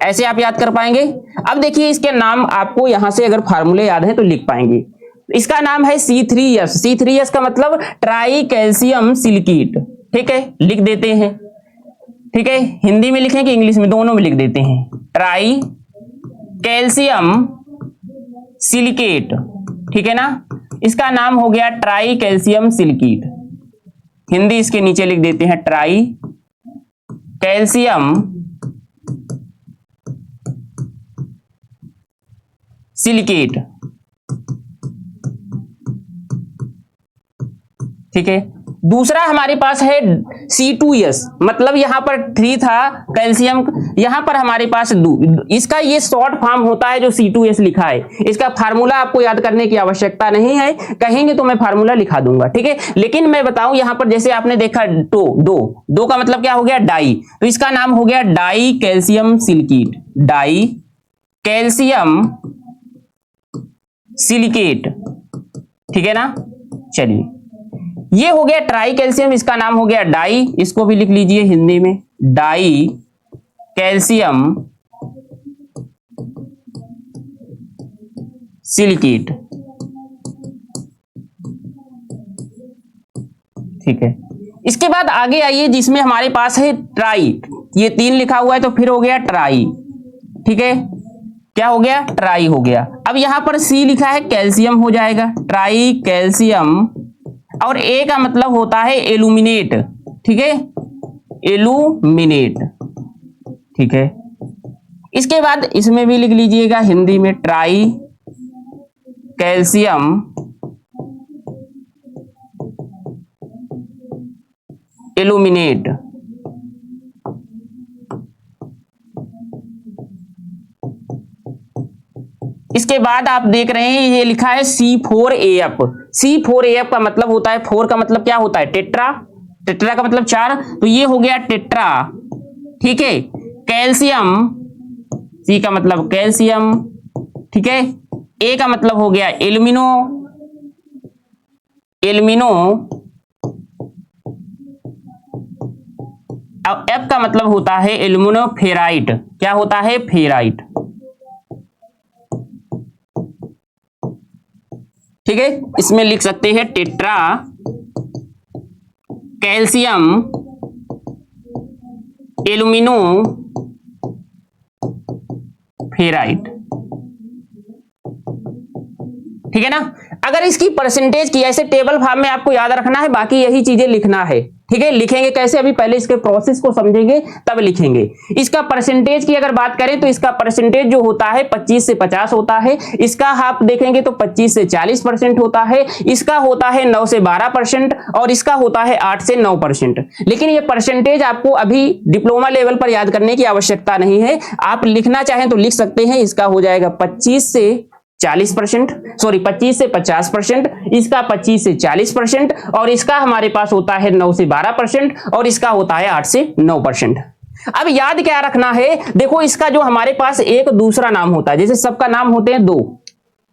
Speaker 1: ऐसे आप याद कर पाएंगे। अब देखिए इसके नाम आपको यहां से अगर फार्मूले याद है तो लिख पाएंगे। इसका नाम है C3S। C3S का मतलब ट्राई कैल्शियम सिलिकेट। ठीक है, लिख देते हैं। ठीक है, हिंदी में लिखें कि इंग्लिश में, दोनों में लिख देते हैं, ट्राई कैल्शियम सिलिकेट। ठीक है ना, इसका नाम हो गया ट्राई कैल्शियम सिलिकेट। हिंदी इसके नीचे लिख देते हैं ट्राई कैल्शियम सिलिकेट। ठीक है, दूसरा हमारे पास है C2S, मतलब यहां पर 3 था कैल्शियम, यहां पर हमारे पास 2, इसका ये शॉर्ट फॉर्म होता है जो C2S लिखा है। इसका फार्मूला आपको याद करने की आवश्यकता नहीं है, कहेंगे तो मैं फार्मूला लिखा दूंगा, ठीक है। लेकिन मैं बताऊं यहां पर जैसे आपने देखा दो का मतलब क्या हो गया, डाई, तो इसका नाम हो गया die calcium silicate, die calcium silicate, ठीक है ना। चलिए ये हो गया ट्राई कैल्शियम, इसका नाम हो गया डाई, इसको भी लिख लीजिए हिंदी में, डाई कैल्शियम सिलिकेट, ठीक है। इसके बाद आगे आइए जिसमें हमारे पास है ट्राई, ये 3 लिखा हुआ है तो फिर हो गया ट्राई, ठीक है, क्या हो गया, ट्राई हो गया। अब यहां पर C लिखा है कैल्शियम हो जाएगा, ट्राई कैल्शियम, और A का मतलब होता है एल्यूमिनेट, ठीक है, एल्यूमिनेट, ठीक है। इसके बाद इसमें भी लिख लीजिएगा हिंदी में ट्राई कैल्शियम एल्यूमिनेट, इसके बाद आप देख रहे हैं ये लिखा है C4AF, C4AF का मतलब होता है, 4 का मतलब क्या होता है, टेट्रा, टेट्रा का मतलब 4, तो ये हो गया टेट्रा, ठीक है। कैल्शियम, C का मतलब कैल्शियम, ठीक है। A का मतलब हो गया एल्यूमिनो, एल्यूमिनो, अब F का मतलब होता है एल्यूमिनो फेराइट, क्या होता है, फेराइट, ठीक है। इसमें लिख सकते हैं टेट्रा कैल्शियम एल्यूमिनो फेराइट, ठीक है ना। अगर इसकी परसेंटेज की ऐसे टेबल फॉर्म में आपको याद रखना है, बाकी यही चीजें लिखना है, ठीक है। लिखेंगे कैसे, अभी पहले इसके प्रोसेस को समझेंगे तब लिखेंगे। इसका परसेंटेज की अगर बात करें तो इसका परसेंटेज जो होता है 25 से 50 होता है, इसका आप देखेंगे तो 25 से 40% होता है, इसका होता है 9 से 12% और इसका होता है 8 से 9%। लेकिन ये परसेंटेज आपको अभी डिप्लोमा लेवल पर याद करने की आवश्यकता नहीं है, आप लिखना चाहें तो लिख सकते हैं। इसका हो जाएगा 25 से 40%, सॉरी 25 से 50%, इसका 25 से 40% और इसका हमारे पास होता है 9 से 12% और इसका होता है 8 से 9%। अब याद क्या रखना है, देखो इसका जो हमारे पास एक दूसरा नाम होता है, जैसे सबका नाम होते हैं 2,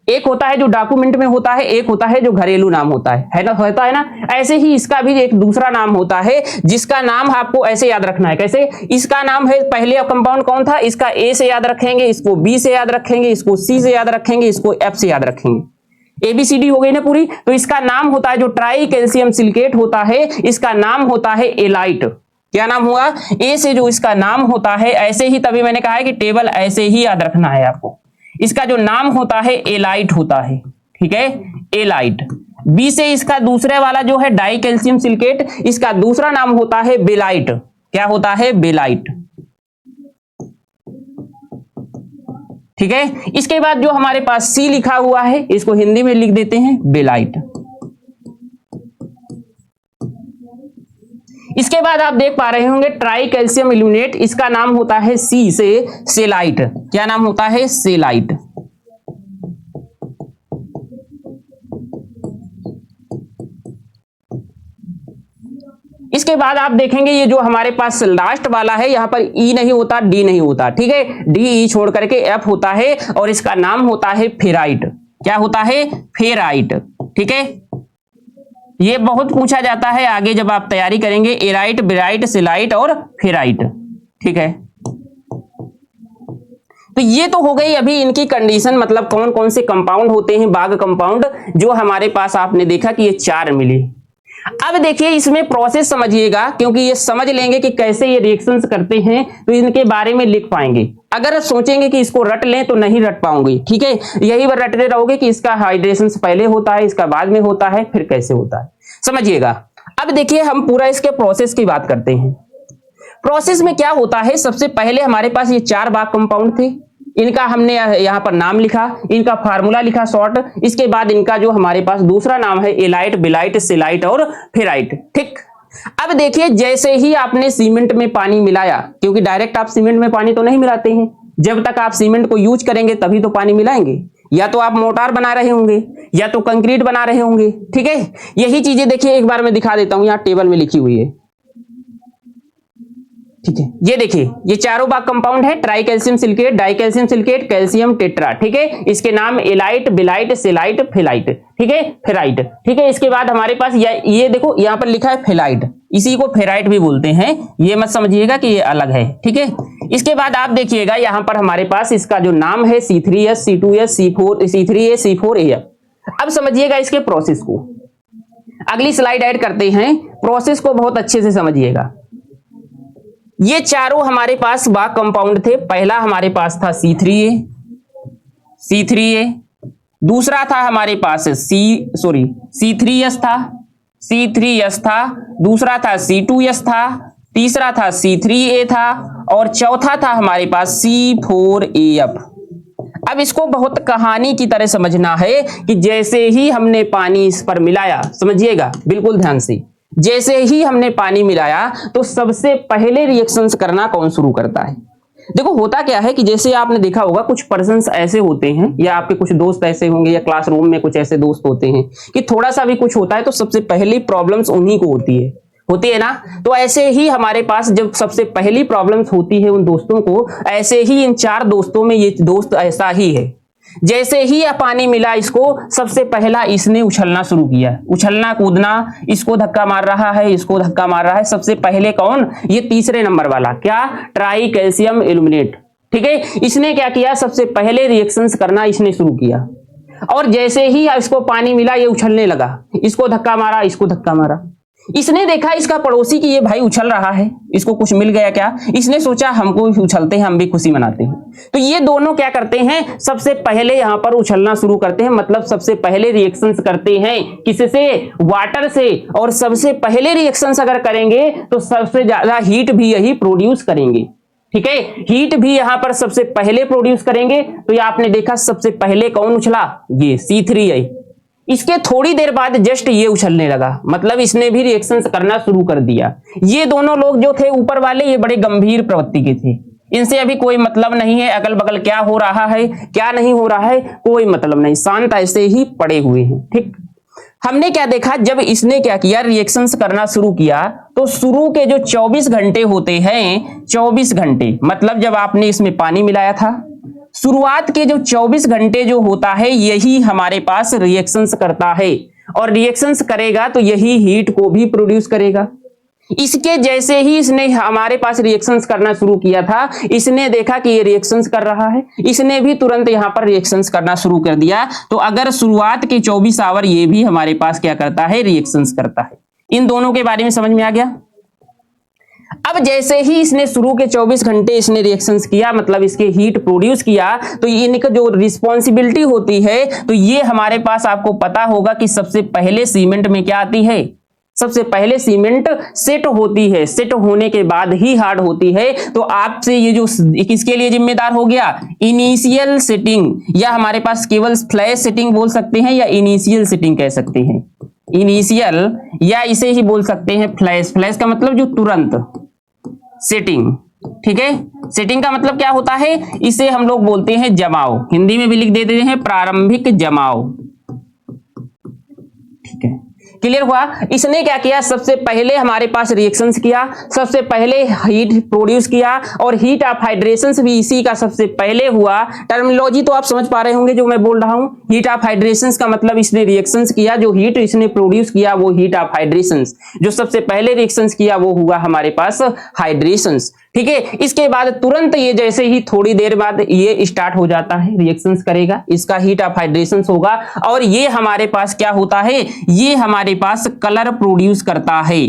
Speaker 1: एक होता है जो डॉक्यूमेंट में होता है, एक होता है जो घरेलू नाम होता है ना, होता है ना। ऐसे ही इसका भी एक दूसरा नाम होता है जिसका नाम आपको ऐसे याद रखना है, कैसे, इसका नाम है, पहले कंपाउंड कौन था, इसका A से याद रखेंगे, इसको B से याद रखेंगे, इसको C से याद रखेंगे, इसको F से याद रखेंगे, ABCD हो गई ना पूरी। तो इसका नाम होता है जो ट्राई कैल्शियम सिलिकेट होता है, इसका नाम होता है एलाइट, क्या नाम हुआ, A से जो इसका नाम होता है, ऐसे ही तभी मैंने कहा है कि टेबल ऐसे ही याद रखना है आपको। इसका जो नाम होता है एलाइट होता है, ठीक है, एलाइट। बी से इसका दूसरे वाला जो है डाई कैल्शियम सिलिकेट, इसका दूसरा नाम होता है बेलाइट, क्या होता है, बेलाइट, ठीक है। इसके बाद जो हमारे पास सी लिखा हुआ है, इसको हिंदी में लिख देते हैं बेलाइट। इसके बाद आप देख पा रहे होंगे ट्राई कैल्शियम एल्यूमिनेट, इसका नाम होता है सी से सेलाइट, क्या नाम होता है, सेलाइट। इसके बाद आप देखेंगे ये जो हमारे पास लास्ट वाला है, यहां पर ई नहीं होता, डी नहीं होता, ठीक है, डी ई छोड़ करके एफ होता है और इसका नाम होता है फेराइट, क्या होता है, फेराइट, ठीक है। ये बहुत पूछा जाता है आगे जब आप तैयारी करेंगे, एराइट, बेराइट, सिलाइट और फेराइट, ठीक है। तो ये तो हो गई अभी इनकी कंडीशन, मतलब कौन कौन से कंपाउंड होते हैं, बाग कंपाउंड, जो हमारे पास आपने देखा कि ये 4 मिली। अब देखिए इसमें प्रोसेस समझिएगा, क्योंकि ये समझ लेंगे कि कैसे ये रिएक्शंस करते हैं तो इनके बारे में लिख पाएंगे। अगर सोचेंगे कि इसको रट लें तो नहीं रट पाओगे, ठीक है। यही बार रटते रहोगे कि इसका हाइड्रेशन पहले होता है, इसका बाद में होता है, फिर कैसे होता है, समझिएगा। अब देखिए हम पूरा इसके प्रोसेस की बात करते हैं। प्रोसेस में क्या होता है, सबसे पहले हमारे पास ये 4 बाग कंपाउंड थे, इनका हमने यहाँ पर नाम लिखा, इनका फार्मूला लिखा शॉर्ट, इसके बाद इनका जो हमारे पास दूसरा नाम है एलाइट, बिलाइट, सिलाइट और फेराइट। ठीक, अब देखिए जैसे ही आपने सीमेंट में पानी मिलाया, क्योंकि डायरेक्ट आप सीमेंट में पानी तो नहीं मिलाते हैं, जब तक आप सीमेंट को यूज करेंगे तभी तो पानी मिलाएंगे, या तो आप मोटार बना रहे होंगे या तो कंक्रीट बना रहे होंगे। ठीक है, यही चीजें देखिए एक बार मैं दिखा देता हूं, यहां टेबल में लिखी हुई है। ठीक है, ये देखिए ये चारों भाग कंपाउंड है, try calcium silicate, die calcium silicate, calcium tetra. ठीक है, इसके नाम एलाइट, बिलाइट, सिलाइट, फेलाइट। ठीक है, फेराइट। ठीक है, इसके बाद हमारे पास ये देखो यहां पर लिखा है फेलाइट, इसी को फेराइट भी बोलते हैं, ये मत समझिएगा कि ये अलग है। ठीक है, इसके बाद आप देखिएगा यहां पर हमारे पास इसका जो नाम है C3S, C2S, C3A, C4AF। अब समझिएगा इसके प्रोसेस को, अगली स्लाइड ऐड करते हैं, प्रोसेस को बहुत अच्छे से समझिएगा। ये चारों हमारे पास भाग कंपाउंड थे, पहला हमारे पास था C3A, दूसरा था हमारे पास C3S था, दूसरा था C2S था, तीसरा था C3A था और चौथा था हमारे पास C4AF। अब इसको बहुत कहानी की तरह समझना है कि जैसे ही हमने पानी इस पर मिलाया, समझिएगा बिल्कुल ध्यान से, जैसे ही हमने पानी मिलाया तो सबसे पहले रिएक्शंस करना कौन शुरू करता है। देखो होता क्या है कि जैसे आपने देखा होगा कुछ पर्सन्स ऐसे होते हैं, या आपके कुछ दोस्त ऐसे होंगे, या क्लासरूम में कुछ ऐसे दोस्त होते हैं कि थोड़ा सा भी कुछ होता है तो सबसे पहली प्रॉब्लम्स उन्हीं को होती है ना। तो ऐसे ही हमारे पास जब सबसे पहली प्रॉब्लम्स होती है उन दोस्तों को, ऐसे ही इन चार दोस्तों में ये दोस्त ऐसा ही है। जैसे ही पानी मिला इसको, सबसे पहला इसने उछलना शुरू किया, उछलना कूदना, इसको धक्का मार रहा है, इसको धक्का मार रहा है। सबसे पहले कौन? ये तीसरे नंबर वाला, क्या? Try calcium aluminate. ठीक है, इसने क्या किया, सबसे पहले रिएक्शंस करना इसने शुरू किया, और जैसे ही इसको पानी मिला ये उछलने लगा, इसको धक्का मारा, इसको धक्का मारा। इसने देखा इसका पड़ोसी कि ये भाई उछल रहा है, इसको कुछ मिल गया क्या, इसने सोचा हमको उछलते हैं, हम भी खुशी मनाते हैं। तो ये दोनों क्या करते हैं, सबसे पहले यहां पर उछलना शुरू करते हैं, मतलब सबसे पहले रिएक्शंस करते हैं किससे? वाटर से। और सबसे पहले रिएक्शंस अगर करेंगे तो सबसे ज्यादा हीट भी यही प्रोड्यूस करेंगे। ठीक है, हीट भी यहां पर सबसे पहले प्रोड्यूस करेंगे। तो ये आपने देखा सबसे पहले कौन उछला, ये C3A। इसके थोड़ी देर बाद जस्ट ये उछलने लगा, मतलब इसने भी रिएक्शंस करना शुरू कर दिया। ये दोनों लोग जो थे ऊपर वाले, ये बड़े गंभीर प्रवृत्ति के थे, इनसे अभी कोई मतलब नहीं है, अगल बगल क्या हो रहा है क्या नहीं हो रहा है कोई मतलब नहीं, शांत ऐसे ही पड़े हुए हैं। ठीक, हमने क्या देखा, जब इसने क्या किया, रिएक्शंस करना शुरू किया, तो शुरू के जो 24 घंटे होते हैं, 24 घंटे मतलब जब आपने इसमें पानी मिलाया था, शुरुआत के जो 24 घंटे जो होता है यही हमारे पास रिएक्शंस करता है, और रिएक्शंस करेगा तो यही हीट को भी प्रोड्यूस करेगा। इसके जैसे ही इसने हमारे पास रिएक्शंस करना शुरू किया था, इसने देखा कि ये रिएक्शंस कर रहा है, इसने भी तुरंत यहां पर रिएक्शंस करना शुरू कर दिया। तो अगर शुरुआत के 24 आवर ये भी हमारे पास क्या करता है, रिएक्शंस करता है। इन दोनों के बारे में समझ में आ गया। अब जैसे ही इसने शुरू के 24 घंटे इसने रिएक्शंस किया, मतलब इसके हीट प्रोड्यूस किया, तो इनका जो रिस्पॉन्सिबिलिटी होती है, तो ये हमारे पास आपको पता होगा कि सबसे पहले सीमेंट में क्या आती है, सबसे पहले सीमेंट सेट होती है, सेट होने के बाद ही हार्ड होती है। तो आपसे ये जो किसके लिए जिम्मेदार हो गया, इनिशियल सेटिंग, या हमारे पास केवल फ्लैश सेटिंग बोल सकते हैं, या इनिशियल सेटिंग कह सकते हैं, इनिशियल, या इसे ही बोल सकते हैं फ्लैश। फ्लैश का मतलब जो तुरंत सेटिंग। ठीक है, सेटिंग का मतलब क्या होता है, इसे हम लोग बोलते हैं जमाव, हिंदी में भी लिख देते हैं प्रारंभिक जमाव। ठीक है, क्लियर हुआ। इसने क्या किया, सबसे पहले हमारे पास रिएक्शंस किया, सबसे पहले हीट प्रोड्यूस किया, और हीट ऑफ हाइड्रेशन भी इसी का सबसे पहले हुआ। टर्मिनोलॉजी तो आप समझ पा रहे होंगे जो मैं बोल रहा हूं। हीट ऑफ हाइड्रेशन का मतलब इसने रिएक्शंस किया, जो हीट इसने प्रोड्यूस किया वो हीट ऑफ हाइड्रेशन, जो सबसे पहले रिएक्शंस किया वो हुआ हमारे पास हाइड्रेशन। ठीक है, इसके बाद तुरंत ये जैसे ही थोड़ी देर बाद ये स्टार्ट हो जाता है, रिएक्शंस करेगा, इसका हीट ऑफ हाइड्रेशन होगा, और ये हमारे पास क्या होता है, ये हमारे पास कलर प्रोड्यूस करता है।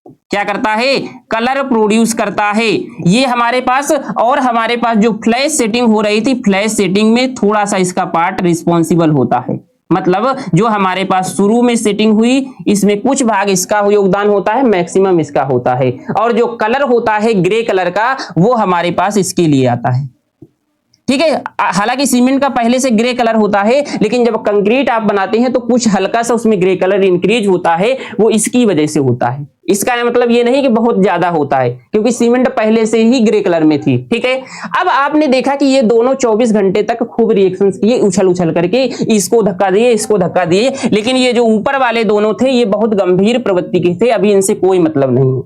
Speaker 1: क्या करता है, कलर प्रोड्यूस करता है ये हमारे पास। और हमारे पास जो फ्लैश सेटिंग हो रही थी, फ्लैश सेटिंग में थोड़ा सा इसका पार्ट रिस्पॉन्सिबल होता है, मतलब जो हमारे पास शुरू में सेटिंग हुई इसमें कुछ भाग इसका योगदान होता है, मैक्सिमम इसका होता है, और जो कलर होता है ग्रे कलर का वो हमारे पास इसके लिए आता है। ठीक है। हालांकि सीमेंट का पहले से ग्रे कलर होता है, लेकिन जब कंक्रीट आप बनाते हैं तो कुछ हल्का सा उसमें ग्रे कलर इंक्रीज होता है, वो इसकी वजह से होता है। इसका मतलब ये नहीं कि बहुत ज्यादा होता है, क्योंकि सीमेंट पहले से ही ग्रे कलर में थी। ठीक है। अब आपने देखा कि ये दोनों 24 घंटे तक खूब रिएक्शंस किए, उछल उछल करके, इसको धक्का दिए, इसको धक्का दिए, लेकिन ये जो ऊपर वाले दोनों थे ये बहुत गंभीर प्रवृत्ति के थे, अभी इनसे कोई मतलब नहीं है।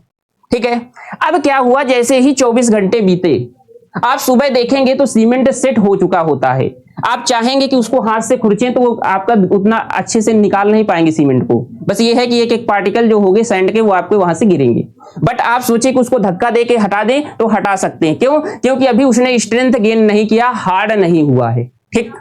Speaker 1: ठीक है। अब क्या हुआ, जैसे ही 24 घंटे बीते, आप सुबह देखेंगे तो सीमेंट सेट हो चुका होता है। आप चाहेंगे कि उसको हाथ से खुरचें तो आपका उतना अच्छे से निकाल नहीं पाएंगे सीमेंट को, बस ये है कि एक एक पार्टिकल जो होंगे सैंड के वो आपके वहां से गिरेंगे। बट आप सोचे कि उसको धक्का दे के हटा दें तो हटा सकते हैं। क्यों? क्योंकि अभी उसने स्ट्रेंथ गेन नहीं किया, हार्ड नहीं हुआ है। ठीक।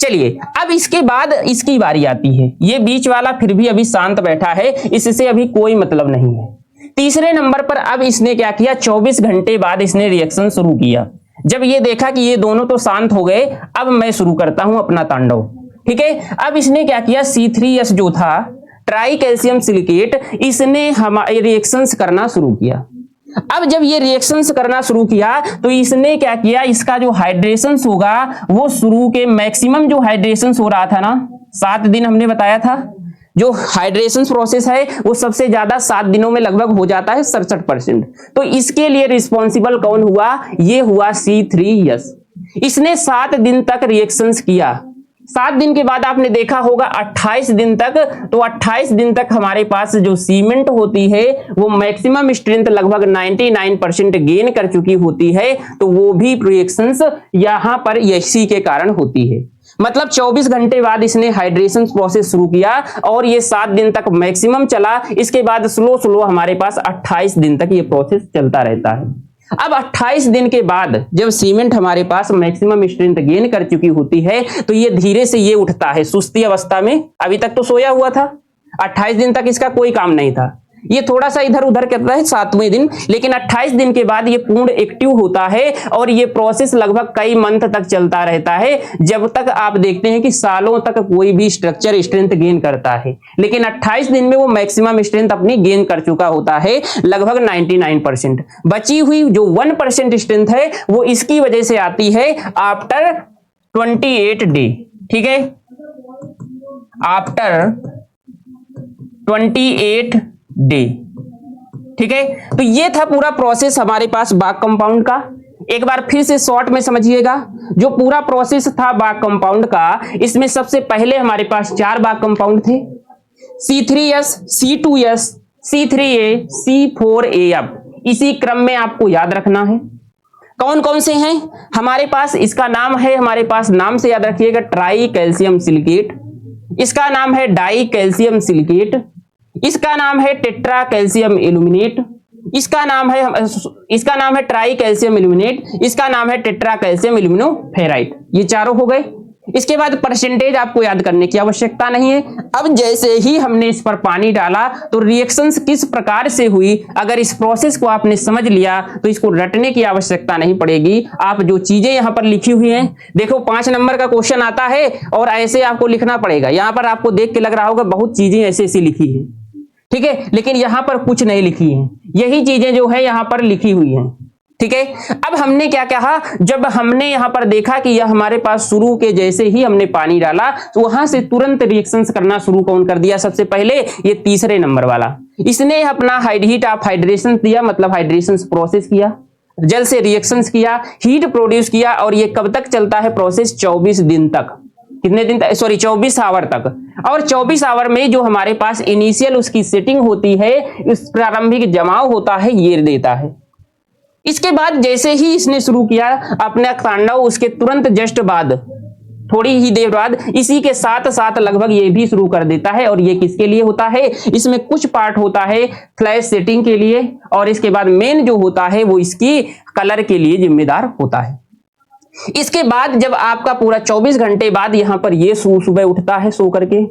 Speaker 1: चलिए, अब इसके बाद इसकी बारी आती है। ये बीच वाला फिर भी अभी शांत बैठा है, इससे अभी कोई मतलब नहीं है। तीसरे नंबर पर अब इसने क्या किया, 24 घंटे बाद इसने रिएक्शन शुरू किया। जब ये देखा कि ये दोनों तो शांत हो गए, अब मैं शुरू करता हूं अपना तांडव। ठीक है। अब इसने क्या किया, C3S जो था ट्राई कैल्शियम सिलिकेट, इसने हमारे रिएक्शंस करना शुरू किया। अब जब ये रिएक्शंस करना शुरू किया तो इसने क्या किया, इसका जो हाइड्रेशंस होगा वो शुरू के मैक्सिमम जो हाइड्रेशंस हो रहा था ना, 7 दिन हमने बताया था, जो हाइड्रेशन प्रोसेस है वो सबसे ज्यादा 7 दिनों में लगभग हो जाता है 67%। तो इसके लिए रिस्पॉन्सिबल कौन हुआ, ये हुआ C3S। इसने 7 दिन तक रिएक्शंस किया। 7 दिन के बाद आपने देखा होगा 28 दिन तक, तो 28 दिन तक हमारे पास जो सीमेंट होती है वो मैक्सिमम स्ट्रेंथ लगभग 99% गेन कर चुकी होती है। तो वो भी रिएक्शंस यहां पर इसी के कारण होती है। मतलब 24 घंटे बाद इसने हाइड्रेशन प्रोसेस शुरू किया और ये 7 दिन तक मैक्सिमम चला। इसके बाद स्लो स्लो हमारे पास 28 दिन तक ये प्रोसेस चलता रहता है। अब 28 दिन के बाद जब सीमेंट हमारे पास मैक्सिमम स्ट्रेंथ गेन कर चुकी होती है तो ये धीरे से ये उठता है सुस्ती अवस्था में। अभी तक तो सोया हुआ था, 28 दिन तक इसका कोई काम नहीं था, ये थोड़ा सा इधर उधर करता है 7वें दिन, लेकिन 28 दिन के बाद ये पूर्ण एक्टिव होता है और ये प्रोसेस लगभग कई मंथ तक चलता रहता है, जब तक आप देखते हैं कि सालों तक कोई भी स्ट्रक्चर स्ट्रेंथ गेन करता है। लेकिन 28 दिन में वो मैक्सिमम स्ट्रेंथ अपनी गेन कर चुका होता है लगभग 99%। बची हुई जो 1% स्ट्रेंथ है वो इसकी वजह से आती है आफ्टर 28 डे। ठीक है, आफ्टर 28 डे। ठीक है, तो ये था पूरा प्रोसेस हमारे पास बाग कंपाउंड का। एक बार फिर से शॉर्ट में समझिएगा, जो पूरा प्रोसेस था बाग कंपाउंड का, इसमें सबसे पहले हमारे पास 4 बाग कंपाउंड थे, C3S, C2S, C3A, C4A। इसी क्रम में आपको याद रखना है कौन कौन से हैं हमारे पास। इसका नाम है, हमारे पास नाम से याद रखिएगा, ट्राई कैल्शियम सिलिकेट, इसका नाम है डाई कैल्शियम सिलिकेट, इसका नाम है टेट्रा कैल्शियम एल्यूमिनेट, इसका नाम है ट्राई कैल्शियम एल्यूमिनेट, इसका नाम है टेट्रा कैल्शियम एल्यूमिनोफेराइट। ये चारों हो गए। इसके बाद परसेंटेज आपको याद करने की आवश्यकता नहीं है। अब जैसे ही हमने इस पर पानी डाला तो रिएक्शंस किस प्रकार से हुई, अगर इस प्रोसेस को आपने समझ लिया तो इसको रटने की आवश्यकता नहीं पड़ेगी। आप जो चीजें यहां पर लिखी हुई हैं, देखो 5 नंबर का क्वेश्चन आता है और ऐसे आपको लिखना पड़ेगा। यहां पर आपको देख के लग रहा होगा बहुत चीजें ऐसी ऐसी लिखी है, ठीक है, लेकिन यहां पर कुछ नहीं लिखी है, यही चीजें जो है यहां पर लिखी हुई हैं। ठीक है, अब हमने क्या कहा, जब हमने यहां पर देखा कि यह हमारे पास शुरू के जैसे ही हमने पानी डाला तो वहां से तुरंत रिएक्शंस करना शुरू कौन कर दिया, सबसे पहले ये तीसरे नंबर वाला, इसने अपना हीट ऑफ हाइड्रेशन दिया, मतलब हाइड्रेशन प्रोसेस किया, जल से रिएक्शंस किया, हीट प्रोड्यूस किया। और ये कब तक चलता है प्रोसेस, 24 दिन तक। कितने दिन तक, सॉरी 24 आवर तक। और 24 आवर में जो हमारे पास इनिशियल उसकी सेटिंग होती है, इस प्रारंभिक जमाव होता है, ये देता है। इसके बाद जैसे ही इसने शुरू किया अपना तांडव, उसके तुरंत जस्ट बाद, थोड़ी ही देर बाद, इसी के साथ साथ लगभग ये भी शुरू कर देता है। और ये किसके लिए होता है, इसमें कुछ पार्ट होता है फ्लैश सेटिंग के लिए, और इसके बाद मेन जो होता है वो इसकी कलर के लिए जिम्मेदार होता है। इसके बाद जब आपका पूरा 24 घंटे बाद यहां पर ये सुबह उठता है सो करके,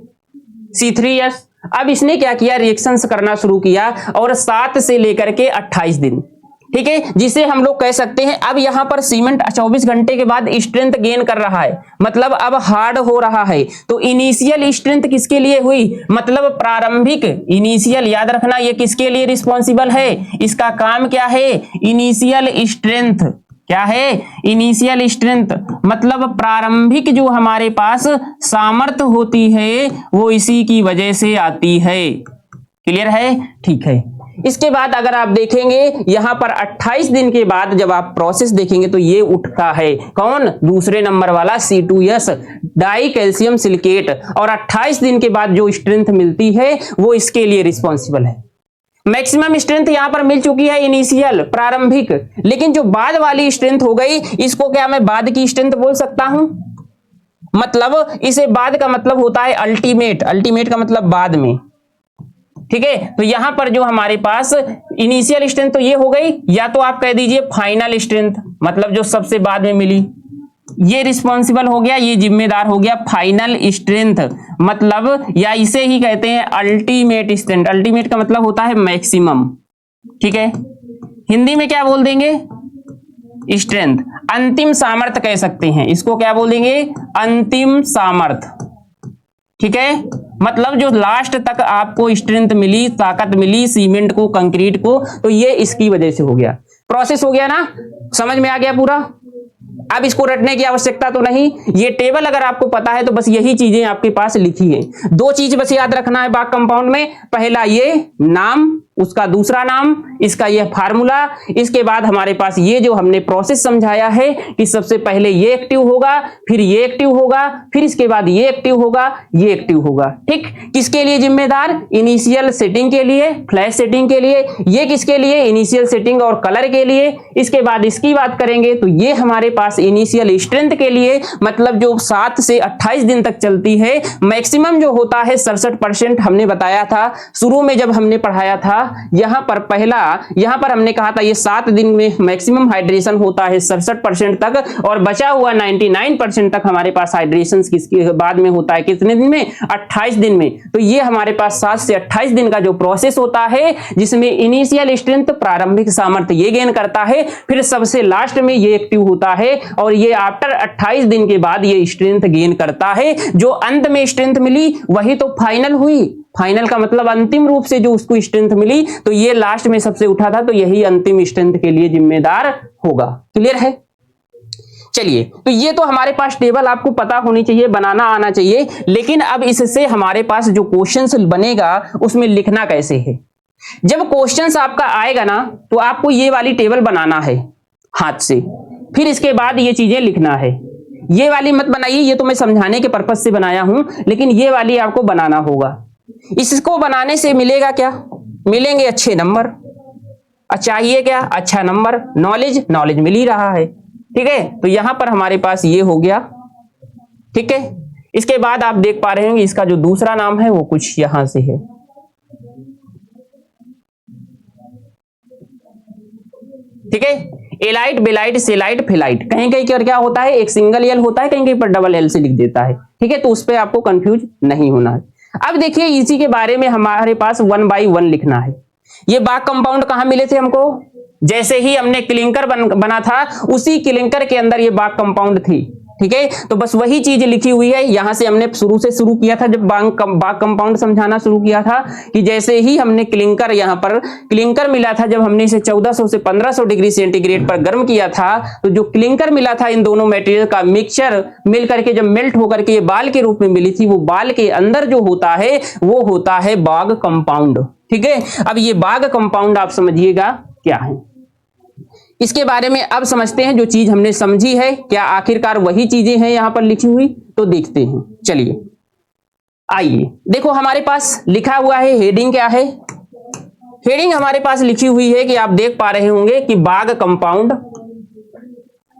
Speaker 1: C3S, अब इसने क्या किया, रिएक्शंस करना शुरू किया, और 7 से लेकर के 28 दिन, ठीक है, जिसे हम लोग कह सकते हैं अब यहां पर सीमेंट 24 घंटे के बाद स्ट्रेंथ गेन कर रहा है, मतलब अब हार्ड हो रहा है। तो इनिशियल स्ट्रेंथ किसके लिए हुई, मतलब प्रारंभिक इनिशियल, याद रखना ये किसके लिए रिस्पॉन्सिबल है, इसका काम क्या है, इनिशियल स्ट्रेंथ क्या है, इनिशियल स्ट्रेंथ, मतलब प्रारंभिक जो हमारे पास सामर्थ्य होती है वो इसी की वजह से आती है। क्लियर है, ठीक है। इसके बाद अगर आप देखेंगे यहां पर 28 दिन के बाद जब आप प्रोसेस देखेंगे तो ये उठता है, कौन, दूसरे नंबर वाला C2S डाई कैल्शियम सिलिकेट, और 28 दिन के बाद जो स्ट्रेंथ मिलती है वो इसके लिए रिस्पॉन्सिबल है। मैक्सिमम स्ट्रेंथ यहां पर मिल चुकी है इनिशियल प्रारंभिक, लेकिन जो बाद वाली स्ट्रेंथ हो गई इसको क्या मैं बाद की स्ट्रेंथ बोल सकता हूं, मतलब इसे बाद का मतलब होता है अल्टीमेट, अल्टीमेट का मतलब बाद में। ठीक है, तो यहां पर जो हमारे पास इनिशियल स्ट्रेंथ तो ये हो गई, या तो आप कह दीजिए फाइनल स्ट्रेंथ, मतलब जो सबसे बाद में मिली, ये रिस्पॉन्सिबल हो गया, ये जिम्मेदार हो गया फाइनल स्ट्रेंथ, मतलब या इसे ही कहते हैं अल्टीमेट स्ट्रेंथ। अल्टीमेट का मतलब होता है मैक्सिमम। ठीक है, हिंदी में क्या बोल देंगे, स्ट्रेंथ, अंतिम सामर्थ्य कह सकते हैं इसको, क्या बोल देंगे, अंतिम सामर्थ्य। ठीक है, मतलब जो लास्ट तक आपको स्ट्रेंथ मिली, ताकत मिली सीमेंट को, कंक्रीट को, तो ये इसकी वजह से हो गया। प्रोसेस हो गया ना, समझ में आ गया पूरा। अब इसको रटने की आवश्यकता तो नहीं, ये टेबल अगर आपको पता है तो बस यही चीजें आपके पास लिखी है। दो चीज बस याद रखना है बाग कंपाउंड में, पहला ये नाम, उसका दूसरा नाम, इसका यह फार्मूला, इसके बाद हमारे पास ये जो हमने प्रोसेस समझाया है कि सबसे पहले ये एक्टिव होगा, फिर ये एक्टिव होगा, फिर इसके बाद ये एक्टिव होगा, ये एक्टिव होगा। ठीक, किसके लिए जिम्मेदार, इनिशियल सेटिंग के लिए, फ्लैश सेटिंग के लिए, ये किसके लिए, इनिशियल सेटिंग और कलर के लिए। इसके बाद इसकी बात करेंगे तो ये हमारे पास इनिशियल स्ट्रेंथ के लिए, मतलब जो 7 से 28 दिन तक चलती है, मैक्सिमम जो होता है 67% हमने बताया था शुरू में जब हमने पढ़ाया था। यहां पर पहला, यहां पर हमने कहा था ये 7 दिन में मैक्सिमम हाइड्रेशन होता है 67% तक, और बचा हुआ 99% तक हमारे पास हाइड्रेशन किसके बाद में होता है, कितने दिन में, 28 दिन में। तो ये हमारे पास 7 से 28 दिन का जो प्रोसेस होता है, जिसमें इनिशियल स्ट्रेंथ, प्रारंभिक सामर्थ्य ये गेन करता है, फिर सबसे लास्ट में ये एक्टिव होता है, और ये आफ्टर 28 दिन के बाद ये स्ट्रेंथ गेन करता है। जो अंत में स्ट्रेंथ मिली वही तो फाइनल हुई, फाइनल का मतलब अंतिम रूप से जो उसको स्ट्रेंथ मिली, तो ये लास्ट में सबसे उठा था, तो यही अंतिम स्ट्रेंथ के लिए जिम्मेदार होगा। क्लियर है, चलिए, तो ये तो हमारे पास टेबल आपको पता होनी चाहिए, बनाना आना चाहिए। लेकिन अब इससे हमारे पास जो क्वेश्चंस बनेगा उसमें लिखना कैसे है। जब क्वेश्चंस आपका आएगा ना तो आपको ये वाली टेबल बनाना है हाथ से, फिर इसके बाद ये चीजें लिखना है। ये वाली मत बनाइए, ये तो मैं समझाने के पर्पज से बनाया हूं, लेकिन ये वाली आपको बनाना होगा। इसको बनाने से मिलेगा क्या, मिलेंगे अच्छे नंबर, चाहिए क्या, अच्छा नंबर, नॉलेज, नॉलेज मिल ही रहा है। ठीक है, तो यहां पर हमारे पास ये हो गया। ठीक है, इसके बाद आप देख पा रहे होंगे इसका जो दूसरा नाम है वो कुछ यहां से है। ठीक है, एलाइट, बेलाइट, सेलाइट, फिलाइट, कहीं कहीं क्या होता है, एक सिंगल एल होता है, कहीं कहीं पर डबल एल से लिख देता है। ठीक है, तो उस पर आपको कंफ्यूज नहीं होना है। अब देखिए इसी के बारे में हमारे पास 1 by 1 लिखना है। ये बाग कंपाउंड कहां मिले थे हमको, जैसे ही हमने क्लिंकर बना था उसी क्लिंकर के अंदर ये बाग कंपाउंड थी। ठीक है, तो बस वही चीज लिखी हुई है। यहां से हमने शुरू किया था, जब बाग कंपाउंड समझाना शुरू किया था, कि जैसे ही हमने क्लिंकर, यहां पर क्लिंकर मिला था, जब हमने इसे 1400 से 1500 डिग्री सेंटीग्रेड पर गर्म किया था, तो जो क्लिंकर मिला था इन दोनों मटेरियल का मिक्सचर मिल करके जब मेल्ट होकर के ये बाल के रूप में मिली थी, वो बाल के अंदर जो होता है वो होता है बाग कंपाउंड। ठीक है, अब ये बाग कंपाउंड आप समझिएगा क्या है, इसके बारे में अब समझते हैं। जो चीज हमने समझी है क्या आखिरकार वही चीजें हैं यहां पर लिखी हुई, तो देखते हैं। चलिए आइए, देखो हमारे पास लिखा हुआ है, हेडिंग क्या है, हेडिंग हमारे पास लिखी हुई है कि आप देख पा रहे होंगे कि बाग कंपाउंड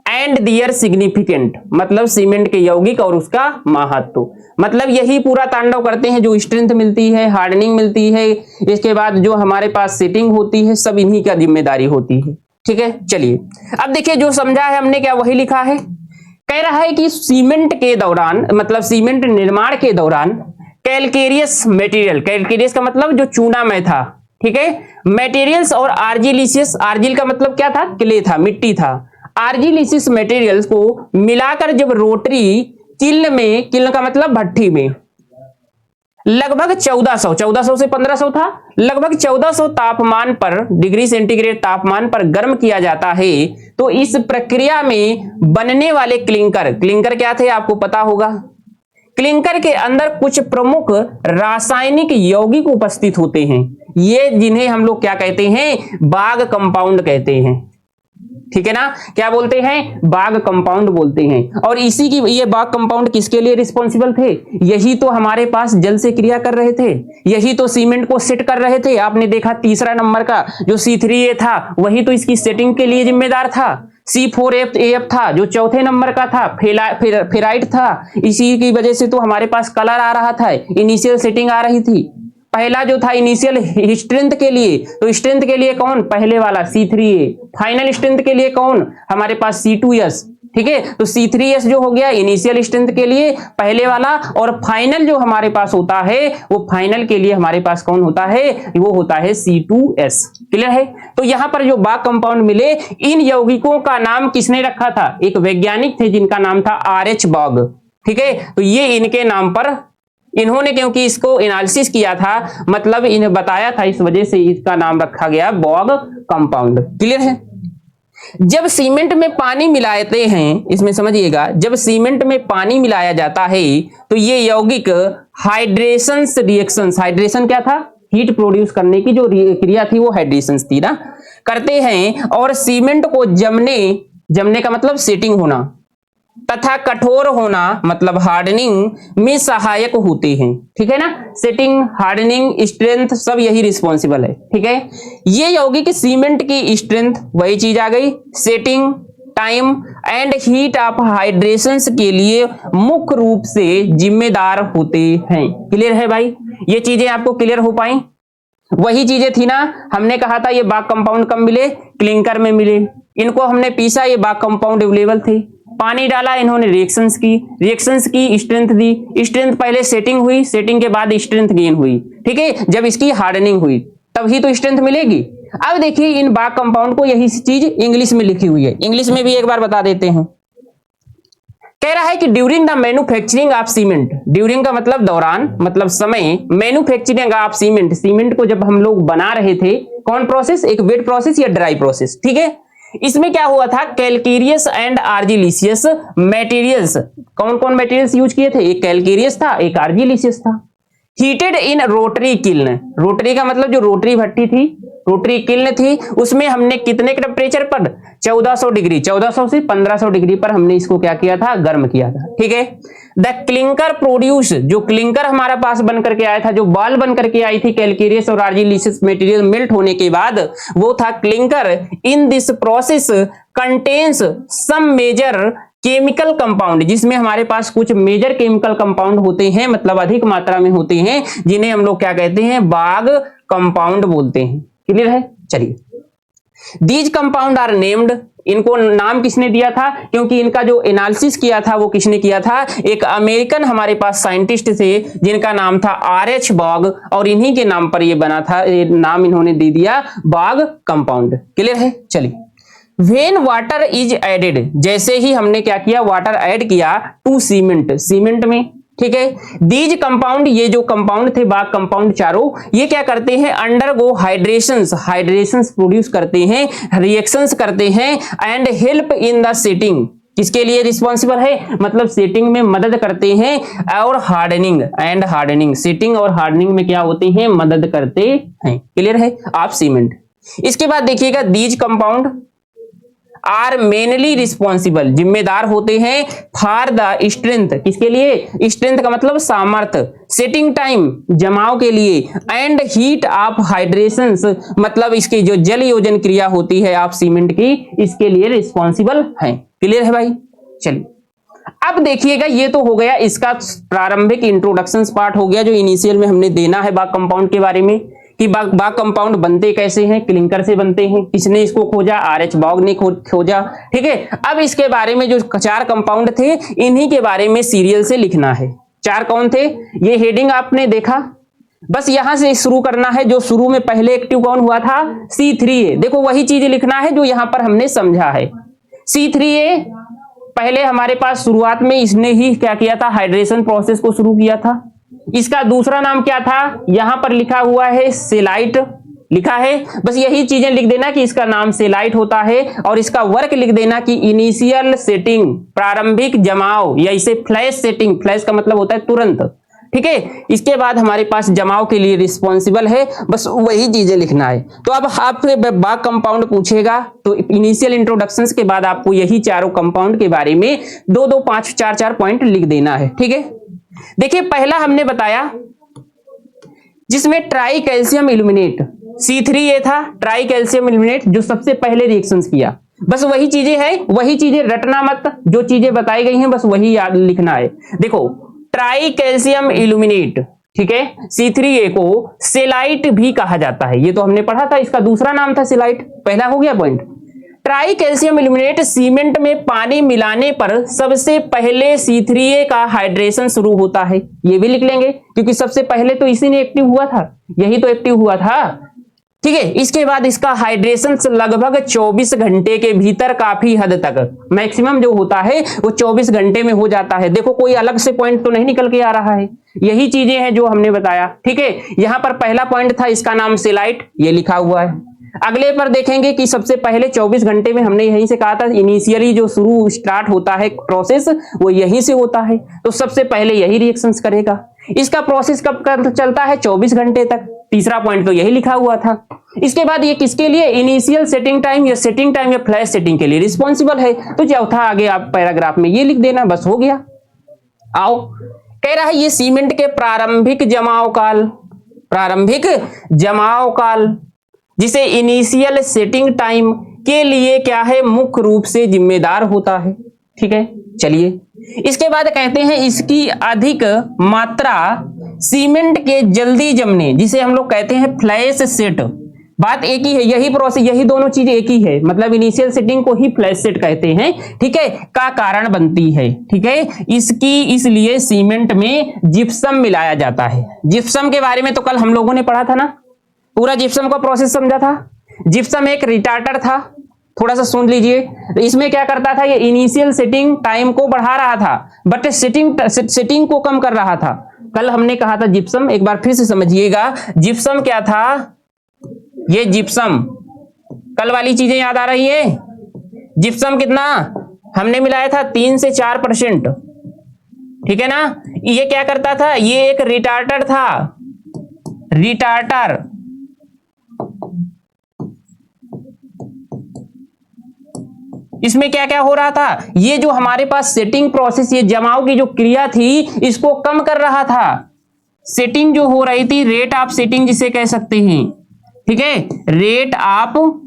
Speaker 1: एंड दियर सिग्निफिकेंट, मतलब सीमेंट के यौगिक और उसका महत्व, मतलब यही पूरा तांडव करते हैं। जो स्ट्रेंथ मिलती है, हार्डनिंग मिलती है, इसके बाद जो हमारे पास सेटिंग होती है, सब इन्हीं का जिम्मेदारी होती है। ठीक है, चलिए अब देखिए जो समझा है हमने क्या वही लिखा है। कह रहा है कि सीमेंट के दौरान, मतलब सीमेंट निर्माण के दौरान कैलकेरियस मटेरियल, कैलकेरियस का मतलब जो चूनामय था, ठीक है, मटेरियल्स और आर्जिलिशियस, आर्जिल का मतलब क्या था, क्ले था, मिट्टी था, आर्जिलिशियस मटेरियल्स को मिलाकर जब रोटरी किल्न में, किल्न का मतलब भट्ठी में लगभग 1400 से 1500 था, लगभग 1400 तापमान पर, डिग्री सेंटीग्रेड तापमान पर गर्म किया जाता है। तो इस प्रक्रिया में बनने वाले क्लिंकर क्या थे आपको पता होगा। क्लिंकर के अंदर कुछ प्रमुख रासायनिक यौगिक उपस्थित होते हैं, ये जिन्हें हम लोग क्या कहते हैं, बाग कंपाउंड कहते हैं। ठीक है ना, क्या बोलते हैं, बाग कंपाउंड बोलते हैं। और इसी की ये बाग कंपाउंड किसके लिए रिस्पॉन्सिबल थे, यही तो हमारे पास जल से क्रिया कर रहे थे, यही तो सीमेंट को सेट कर रहे थे। आपने देखा तीसरा नंबर का जो C3A था वही तो इसकी सेटिंग के लिए जिम्मेदार था। C4AF था जो चौथे नंबर का था, फेराइट था, इसी की वजह से तो हमारे पास कलर आ रहा था, इनिशियल सेटिंग आ रही थी। पहला जो था इनिशियल स्ट्रेंथ के लिए, तो स्ट्रेंथ के लिए कौन, पहले वाला C3A। फाइनल स्ट्रेंथ के लिए कौन, हमारे पास C2S। ठीक है, तो C3S जो हो गया इनिशियल स्ट्रेंथ के लिए पहले वाला, और फाइनल जो हमारे पास होता है वो फाइनल के लिए हमारे पास कौन होता है, वो होता है C2S। क्लियर है। तो यहां पर जो बाग कंपाउंड मिले, इन यौगिकों का नाम किसने रखा था, एक वैज्ञानिक थे जिनका नाम था RH बॉग। ठीक है, तो ये इनके नाम पर, इन्होंने क्योंकि इसको एनालिसिस किया था, मतलब इन्हें बताया था, इस वजह से इसका नाम रखा गया बॉग कंपाउंड। क्लियर है। जब सीमेंट में पानी मिलाते हैं, इसमें समझिएगा, जब सीमेंट में पानी मिलाया जाता है तो ये यौगिक हाइड्रेशंस रिएक्शंस, हाइड्रेशन क्या था, हीट प्रोड्यूस करने की जो क्रिया थी वो हाइड्रेशंस थी ना, करते हैं और सीमेंट को जमने का मतलब सेटिंग होना तथा कठोर होना मतलब हार्डनिंग में सहायक होते हैं। ठीक है ना, सेटिंग, हार्डनिंग, स्ट्रेंथ सब यही रिस्पॉन्सिबल है। ठीक है, ये यौगिक सीमेंट की स्ट्रेंथ, वही चीज आ गई, setting, time and heat of hydrations के लिए मुख्य रूप से जिम्मेदार होते हैं। क्लियर है भाई, ये चीजें आपको क्लियर हो पाई। वही चीजें थी ना, हमने कहा था ये बाग कंपाउंड कब मिले, क्लिंकर में मिले, इनको हमने पीसा, ये बाग कंपाउंड अवेलेबल थे, पानी डाला, इन्होंने रिएक्शंस की स्ट्रेंथ दी, स्ट्रेंथ पहले सेटिंग हुई, सेटिंग के बाद स्ट्रेंथ गेन हुई। ठीक है, जब इसकी हार्डनिंग हुई तभी तो स्ट्रेंथ मिलेगी। अब देखिए इन बाग कंपाउंड को यही चीज इंग्लिश में लिखी हुई है, इंग्लिश में भी एक बार बता देते हैं। कह रहा है कि during the manufacturing of cement, during का मतलब दौरान, मतलब समय, मैन्युफैक्चरिंग ऑफ सीमेंट, सीमेंट को जब हम लोग बना रहे थे, कौन प्रोसेस, एक वेट प्रोसेस या ड्राई प्रोसेस। ठीक है, इसमें क्या हुआ था, कैलकेरियस एंड आर्जिलिशियस मटेरियल्स, कौन कौन मटेरियल्स यूज किए थे, एक कैलकेरियस था, एक आर्जिलिशियस था। Heated in rotary kiln, rotary का मतलब जो रोटरी भट्टी थी, रोटरी किल्न थी, उसमें हमने कितने टेम्परेचर पर, 1400 डिग्री, 1400 से 1500 डिग्री पर हमने इसको क्या किया था, गर्म किया था। ठीक है, द क्लिंकर प्रोड्यूस, जो क्लिंकर हमारा पास बन करके आया था, जो बॉल बन करके आई थी कैलकेरियस और आर्जिलिशियस मटेरियल मेल्ट होने के बाद, वो था clinker. In this process contains some major chemical compound, जिसमें हमारे पास कुछ मेजर केमिकल कंपाउंड होते हैं, मतलब अधिक मात्रा में होते हैं, जिन्हें हम लोग क्या कहते हैं, बाग कंपाउंड बोलते हैं। क्लियर है। चलिए, दीज कंपाउंड आर नेम्ड, इनको नाम किसने दिया था, क्योंकि इनका जो एनालिसिस किया था वो किसने किया था, एक अमेरिकन हमारे पास साइंटिस्ट थे जिनका नाम था RH बॉग, और इन्हीं के नाम पर ये बना था, ये नाम इन्होंने दे दिया बाग कंपाउंड। क्लियर है। चलिए, वेन वाटर इज एडेड, जैसे ही हमने क्या किया, वाटर ऐड किया टू सीमेंट, सीमेंट में। ठीक है, दीज कंपाउंड, ये जो कंपाउंड थे बाग कंपाउंड चारों, ये क्या करते हैं, अंडरगो हाइड्रेशंस, हाइड्रेशंस प्रोड्यूस करते हैं, रिएक्शंस करते हैं, and help in the setting, किसके लिए रिस्पॉन्सिबल है, मतलब सेटिंग में मदद करते हैं, और हार्डनिंग एंड हार्डनिंग, सेटिंग और हार्डनिंग में क्या होते हैं, मदद करते हैं। क्लियर है आप सीमेंट। इसके बाद देखिएगा, these compound are mainly responsible, जिम्मेदार होते हैं, फॉर द स्ट्रेंथ, किसके लिए, स्ट्रेंथ का मतलब सामर्थ्य, सेटिंग टाइम, जमाव के लिए, एंड हीट ऑफ हाइड्रेशंस, मतलब इसकी जो जल योजन क्रिया होती है आप सीमेंट की, इसके लिए रिस्पॉन्सिबल है। क्लियर है भाई। चलिए, अब देखिएगा, ये तो हो गया इसका प्रारंभिक इंट्रोडक्शन पार्ट हो गया, जो इनिशियल में हमने देना है बाग कंपाउंड के बारे में, कि बाग कंपाउंड बनते कैसे हैं, क्लिंकर से बनते हैं, किसने इसको खोजा, RH बॉग ने खोजा। ठीक है, अब इसके बारे में जो 4 कंपाउंड थे, इन्हीं के बारे में सीरियल से लिखना है। 4 कौन थे, ये हेडिंग आपने देखा, बस यहां से शुरू करना है। जो शुरू में पहले एक्टिव कौन हुआ था, C3A, देखो वही चीज लिखना है जो यहां पर हमने समझा है। C3A पहले हमारे पास शुरुआत में इसने ही क्या किया था, हाइड्रेशन प्रोसेस को शुरू किया था। इसका दूसरा नाम क्या था, यहां पर लिखा हुआ है सेलाइट लिखा है। बस यही चीजें लिख देना कि इसका नाम सेलाइट होता है और इसका वर्क लिख देना कि इनिशियल सेटिंग, प्रारंभिक जमाव, या इसे फ्लैश सेटिंग, फ्लैश का मतलब होता है तुरंत, ठीक है। इसके बाद हमारे पास जमाव के लिए रिस्पॉन्सिबल है, बस वही चीजें लिखना है। तो अब आपसे बाग कंपाउंड पूछेगा तो इनिशियल इंट्रोडक्शंस के बाद आपको यही चारों कंपाउंड के बारे में 2-2, 5, 4-4 पॉइंट लिख देना है, ठीक है। देखिए पहला हमने बताया जिसमें ट्राई कैल्शियम इल्यूमिनेट C3A था, ट्राई कैल्शियम इल्यूमिनेट जो सबसे पहले रिएक्शंस किया। बस वही चीजें हैं, वही चीजें रटना मत, जो चीजें बताई गई हैं बस वही याद लिखना है। देखो ट्राई कैल्शियम इल्यूमिनेट, ठीक है, C3A को सेलाइट भी कहा जाता है, ये तो हमने पढ़ा था, इसका दूसरा नाम था सेलाइट। पहला हो गया point. Try calcium illuminate cement में पानी मिलाने पर सबसे पहले C3A का हाइड्रेशन शुरू होता है, ये भी लिख लेंगे क्योंकि सबसे पहले तो इसी ने एक्टिव हुआ था, यही तो एक्टिव हुआ था, ठीक है। इसके बाद इसका हाइड्रेशन लगभग 24 घंटे के भीतर, काफी हद तक मैक्सिमम जो होता है वो 24 घंटे में हो जाता है। देखो कोई अलग से पॉइंट तो नहीं निकल के आ रहा है, यही चीजें हैं जो हमने बताया, ठीक है। यहां पर पहला पॉइंट था, इसका नाम सेलाइट, ये लिखा हुआ है। अगले पर देखेंगे कि सबसे पहले 24 घंटे में, हमने यहीं से कहा था इनिशियली जो शुरू स्टार्ट होता है प्रोसेस वो यहीं से होता है, तो सबसे पहले यही रिएक्शंस करेगा। इसका प्रोसेस कब चलता है, 24 घंटे तक। तीसरा पॉइंट तो यही लिखा हुआ था। इसके बाद ये किसके लिए, इनिशियल सेटिंग टाइम या सेटिंग टाइम या फ्लैश सेटिंग के लिए रिस्पॉन्सिबल है। तो चौथा आगे आप पैराग्राफ में ये लिख देना, बस हो गया। आओ कह रहा है ये सीमेंट के प्रारंभिक जमाव काल जिसे इनिशियल सेटिंग टाइम के लिए क्या है, मुख्य रूप से जिम्मेदार होता है, ठीक है। चलिए इसके बाद कहते हैं इसकी अधिक मात्रा सीमेंट के जल्दी जमने, जिसे हम लोग कहते हैं फ्लैश सेट, बात एक ही है, यही प्रोसेस, यही दोनों चीज एक ही है, मतलब इनिशियल सेटिंग को ही फ्लैश सेट कहते हैं, ठीक है, का कारण बनती है, ठीक है। इसकी इसलिए सीमेंट में जिप्सम मिलाया जाता है। जिप्सम के बारे में तो कल हम लोगों ने पढ़ा था ना, पूरा जिप्सम का प्रोसेस समझा था। जिप्सम एक रिटार्टर था, थोड़ा सा सुन लीजिए। इसमें क्या करता था, ये इनिशियल सेटिंग टाइम को बढ़ा रहा था बट सेटिंग को कम कर रहा था। कल हमने कहा था जिप्सम, एक बार फिर से समझिएगा, जिप्सम क्या था, ये जिप्सम, कल वाली चीजें याद आ रही है। जिप्सम कितना हमने मिलाया था, 3 से 4%, ठीक है ना। ये क्या करता था, ये एक रिटार्टर था, रिटार्टर। इसमें क्या क्या हो रहा था, ये जो हमारे पास सेटिंग प्रोसेस, ये जमाव की जो क्रिया थी इसको कम कर रहा था। सेटिंग जो हो रही थी, रेट ऑफ सेटिंग जिसे कह सकते हैं, ठीक है, रेट ऑफ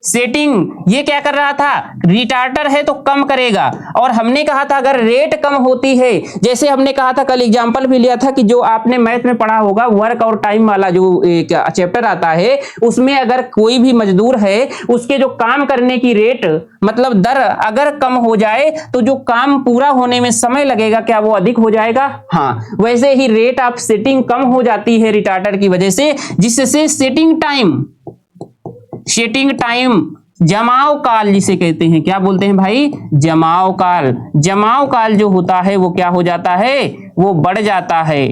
Speaker 1: सेटिंग, ये क्या कर रहा था, रिटार्टर है तो कम करेगा। और हमने कहा था अगर रेट कम होती है, जैसे हमने कहा था कल एग्जांपल भी लिया था कि जो आपने मैथ में पढ़ा होगा, वर्क और टाइम वाला जो चैप्टर आता है, उसमें अगर कोई भी मजदूर है उसके जो काम करने की रेट, मतलब दर अगर कम हो जाए तो जो काम पूरा होने में समय लगेगा क्या वो अधिक हो जाएगा। हाँ, वैसे ही रेट ऑफ सेटिंग कम हो जाती है रिटार्टर की वजह से, जिससे सेटिंग टाइम जमाव काल जिसे कहते हैं, क्या बोलते हैं भाई, जमाव काल जो होता है वो क्या हो जाता है, वो बढ़ जाता है।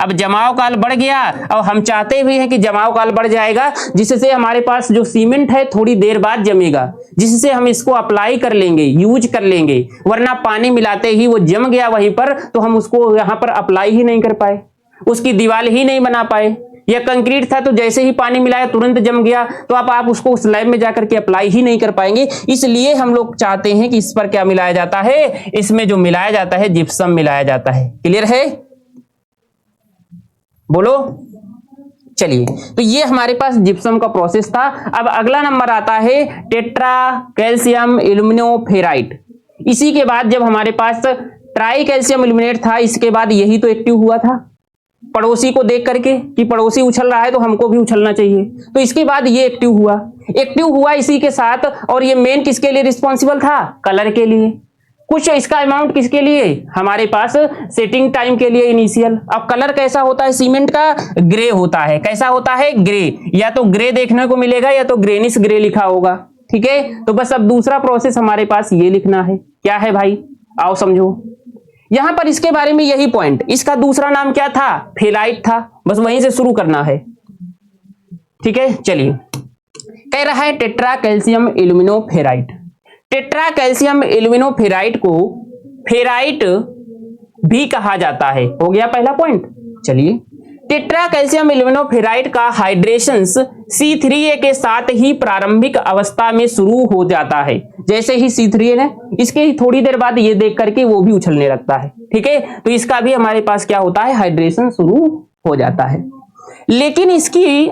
Speaker 1: अब जमाव काल बढ़ गया और हम चाहते भी हैं कि जमाव काल बढ़ जाएगा, जिससे हमारे पास जो सीमेंट है थोड़ी देर बाद जमेगा, जिससे हम इसको अप्लाई कर लेंगे, यूज कर लेंगे, वरना पानी मिलाते ही वो जम गया वहीं पर तो हम उसको यहां पर अप्लाई ही नहीं कर पाए, उसकी दीवार ही नहीं बना पाए। या कंक्रीट था तो जैसे ही पानी मिलाया तुरंत जम गया, तो आप उसको स्लैब में जाकर के अप्लाई ही नहीं कर पाएंगे। इसलिए हम लोग चाहते हैं कि इस पर क्या मिलाया जाता है, इसमें जो मिलाया जाता है जिप्सम मिलाया जाता है। क्लियर है, बोलो। चलिए, तो ये हमारे पास जिप्सम का प्रोसेस था। अब अगला नंबर आता है टेट्रा कैल्शियम इल्यूमिनोफेराइट। इसी के बाद जब हमारे पास ट्राई कैल्शियम इल्यूमिनेट था, इसके बाद यही तो एक्टिव हुआ था, पड़ोसी को देख करके कि पड़ोसी उछल रहा है तो हमको भी उछलना चाहिए, तो इसके बाद ये एक्टिव हुआ इसी के साथ। और ये मेन किसके लिए रिस्पॉन्सिबल था, कलर के लिए। कुछ इसका अमाउंट किसके लिए, हमारे पास सेटिंग टाइम के लिए इनिशियल। अब कलर कैसा होता है सीमेंट का, ग्रे होता है। कैसा होता है, ग्रे, या तो ग्रे देखने को मिलेगा या तो ग्रेनिश ग्रे लिखा होगा, ठीक है। तो बस अब दूसरा प्रोसेस हमारे पास ये लिखना है, क्या है भाई, आओ समझो। यहां पर इसके बारे में यही पॉइंट, इसका दूसरा नाम क्या था, फेलाइट था, बस वहीं से शुरू करना है। ठीक है, चलिए कह रहा है टेट्रा कैल्शियम एल्यूमिनोफेराइट। टेट्रा कैल्शियम एल्यूमिनोफेराइट को फेराइट भी कहा जाता है। हो गया पहला पॉइंट। चलिए, टेट्रा कैल्शियम एल्यूमिनोफेराइट का हाइड्रेशंस C3A के साथ ही प्रारंभिक अवस्था में शुरू हो जाता है। जैसे ही C3A ने, इसके थोड़ी देर बाद ये देख करके वो भी उछलने लगता है। ठीक है, तो इसका भी हमारे पास क्या होता है, हाइड्रेशन शुरू हो जाता है। लेकिन इसकी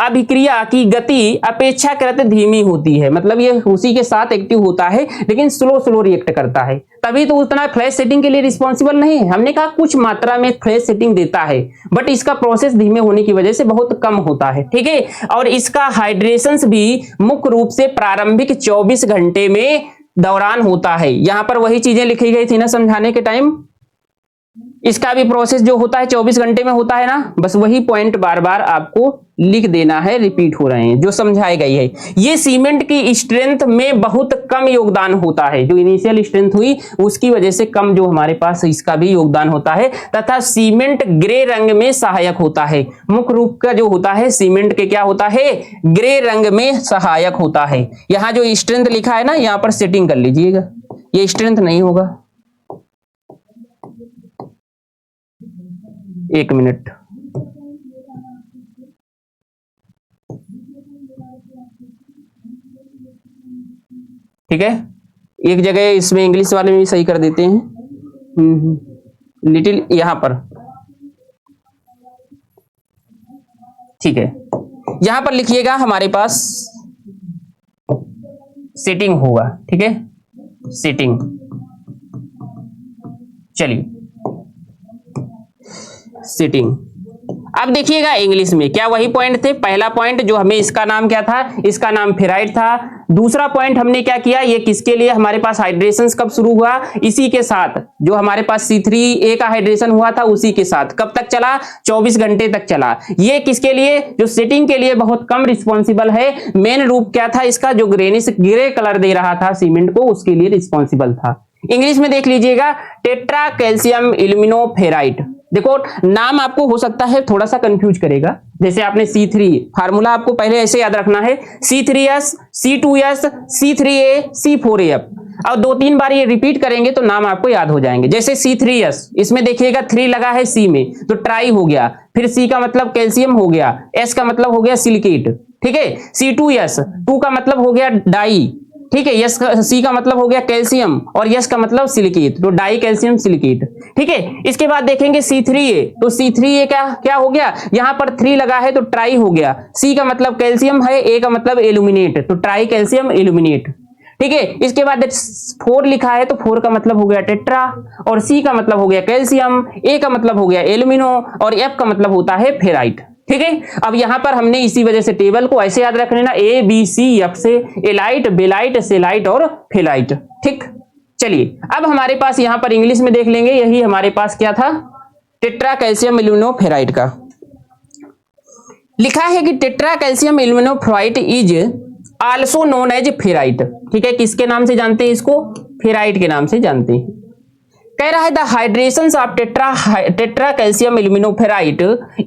Speaker 1: अभिक्रिया की गति अपेक्षाकृत धीमी होती है, मतलब ये उसी के साथ एक्टिव होता है लेकिन स्लो रिएक्ट करता है, तभी तो उतना फ्लैश सेटिंग के लिए रिस्पॉन्सिबल नहीं है। हमने कहा कुछ मात्रा में फ्लैश सेटिंग देता है, बट इसका प्रोसेस धीमे होने की वजह से बहुत कम होता है। ठीक है, और इसका हाइड्रेशंस भी मुख्य रूप से प्रारंभिक 24 घंटे में दौरान होता है। यहां पर वही चीजें लिखी गई थी ना समझाने के टाइम, इसका भी प्रोसेस जो होता है 24 घंटे में होता है ना, बस वही पॉइंट बार बार आपको लिख देना है, रिपीट हो रहे हैं जो समझाई गई है। ये सीमेंट की स्ट्रेंथ में बहुत कम योगदान होता है, जो इनिशियल स्ट्रेंथ हुई उसकी वजह से कम जो हमारे पास इसका भी योगदान होता है, तथा सीमेंट ग्रे रंग में सहायक होता है। मुख्य रूप का जो होता है सीमेंट के क्या होता है, ग्रे रंग में सहायक होता है। यहां जो स्ट्रेंथ लिखा है ना, यहां पर सेटिंग कर लीजिएगा, ये स्ट्रेंथ नहीं होगा। एक मिनट, ठीक है, एक जगह इसमें इंग्लिश वाले में भी सही कर देते हैं, लिटिल यहां पर, ठीक है, यहां पर लिखिएगा हमारे पास सेटिंग होगा। ठीक है, सेटिंग। चलिए, सेटिंग। अब देखिएगा इंग्लिश में क्या वही पॉइंट थे। पहला पॉइंट जो हमें, इसका नाम क्या था, इसका नाम फेराइट था। दूसरा पॉइंट हमने क्या किया, ये किसके लिए हमारे पास हाइड्रेशंस कब शुरू हुआ, इसी के साथ जो हमारे पास C3A का हाइड्रेशन हुआ था उसी के साथ। कब तक चला, 24 घंटे तक चला। ये किसके लिए, जो सेटिंग के लिए बहुत कम रिस्पॉन्सिबल है। मेन रूप क्या था इसका, जो ग्रेनिश ग्रे कलर दे रहा था सीमेंट को, उसके लिए रिस्पॉन्सिबल था। इंग्लिश में देख लीजिएगा, टेट्रा कैल्शियम एल्यूमिनोफेराइट। देखो नाम आपको हो सकता है थोड़ा सा कंफ्यूज करेगा, जैसे आपने C3 फार्मूला आपको पहले ऐसे याद रखना है, C3S C2S C3A C4AF। अब 2-3 बार ये रिपीट करेंगे तो नाम आपको याद हो जाएंगे। जैसे C3S, इसमें देखिएगा 3 लगा है C में, तो ट्राई हो गया, फिर C का मतलब कैल्शियम हो गया, S का मतलब हो गया सिलिकेट। ठीक है, C2S, 2 का मतलब हो गया डाई। ठीक है, यस सी का मतलब हो गया कैल्शियम और यस का मतलब सिलिकेट, तो डाई कैल्शियम सिलिकेट। ठीक है, इसके बाद देखेंगे C3A, तो C3A क्या हो गया, यहां पर 3 लगा है तो ट्राई हो गया। C का मतलब कैल्शियम है, A का मतलब एल्यूमिनेट, तो ट्राई कैल्शियम एल्यूमिनेट। ठीक है, इसके बाद 4 लिखा है तो 4 का मतलब हो गया टेट्रा, और C का मतलब हो गया कैल्शियम, A का मतलब हो गया एल्यूमिनो, और F का मतलब होता है फेराइट। ठीक है, अब यहां पर हमने इसी वजह से टेबल को ऐसे याद रख लेना, A-B-C-F से एलाइट, बेलाइट, सेलाइट और फेलाइट। ठीक, चलिए अब हमारे पास यहां पर इंग्लिश में देख लेंगे, यही हमारे पास क्या था, टेट्रा कैल्शियम एल्यूमिनोफेराइट का लिखा है कि tetra calcium aluminoferrite is also known as ferrite. ठीक है, किसके नाम से जानते हैं इसको, फेराइट के नाम से जानते हैं। कह रहा है the hydrations of tetra calcium aluminoferrite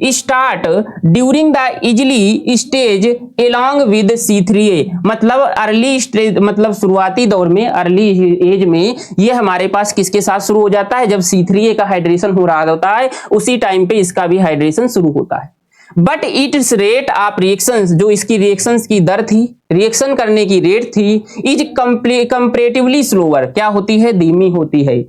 Speaker 1: start during the early stage along with C3A। मतलब अर्ली स्टेज, मतलब शुरुआती दौर में, अर्ली एज में ये हमारे पास किसके साथ शुरू हो जाता है, जब C3A का हाइड्रेशन हो रहा होता है उसी टाइम पे इसका भी हाइड्रेशन शुरू होता है। But it's rate of reactions, जो इसकी रिएक्शंस की दर थी, रिएक्शन करने की रेट थी, इज कंपैरेटिवली स्लोअर, क्या होती है, धीमी होती है।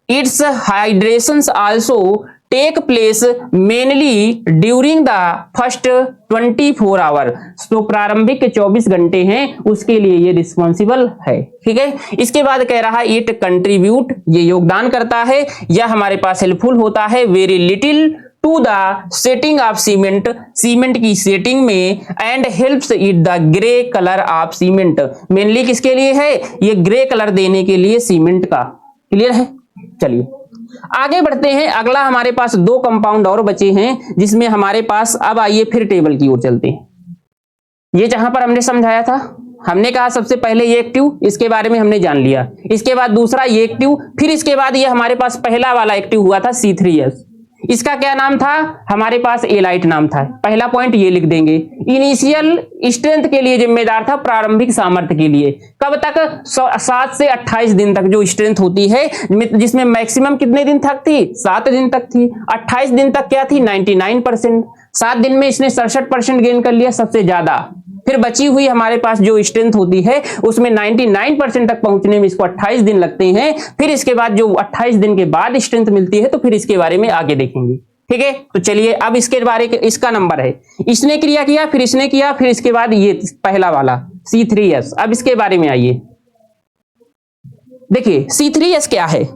Speaker 1: Its hydrations also take place mainly during the first 24 hour. तो प्रारंभिक के 24 घंटे हैं उसके लिए ये रिस्पॉन्सिबल है। ठीक है, इसके बाद कह रहा है इट कंट्रीब्यूट, ये योगदान करता है या हमारे पास हेल्पफुल होता है, very little to the setting of cement, cement की सेटिंग में, and helps it the grey colour of cement. Mainly किसके लिए है, ये ग्रे कलर देने के लिए सीमेंट का। क्लियर है, चलिए आगे बढ़ते हैं। अगला हमारे पास 2 कंपाउंड और बचे हैं जिसमें हमारे पास, अब आइए फिर टेबल की ओर चलते हैं। ये जहां पर हमने समझाया था हमने कहा सबसे पहले ये एक्टिव, इसके बारे में हमने जान लिया। इसके बाद दूसरा ये एक्टिव, फिर इसके बाद ये हमारे पास पहला वाला एक्टिव हुआ था C3S। इसका क्या नाम था? हमारे पास एलाइट नाम था। पहला पॉइंट ये लिख देंगे। इनिशियल स्ट्रेंथ के लिए जिम्मेदार था, प्रारंभिक सामर्थ्य के लिए। कब तक? 7 से 28 दिन तक जो स्ट्रेंथ होती है, जिसमें मैक्सिमम कितने दिन तक थी? 7 दिन तक थी। 28 दिन तक क्या थी? 99%। 7 दिन में इसने 67% गेन कर लिया, सबसे ज्यादा। फिर बची हुई हमारे पास जो स्ट्रेंथ होती है उसमें 99% तक पहुंचने में इसको 28 दिन लगते हैं। फिर इसके बाद जो 28 दिन के बाद स्ट्रेंथ मिलती है तो फिर इसके बारे में आगे देखेंगे। ठीक है, तो चलिए अब इसके बारे में, इसका नंबर है, इसने क्रिया किया, फिर इसने किया, फिर इसके बाद ये पहला वाला C3S। अब इसके बारे में आइए देखिए C3S क्या है।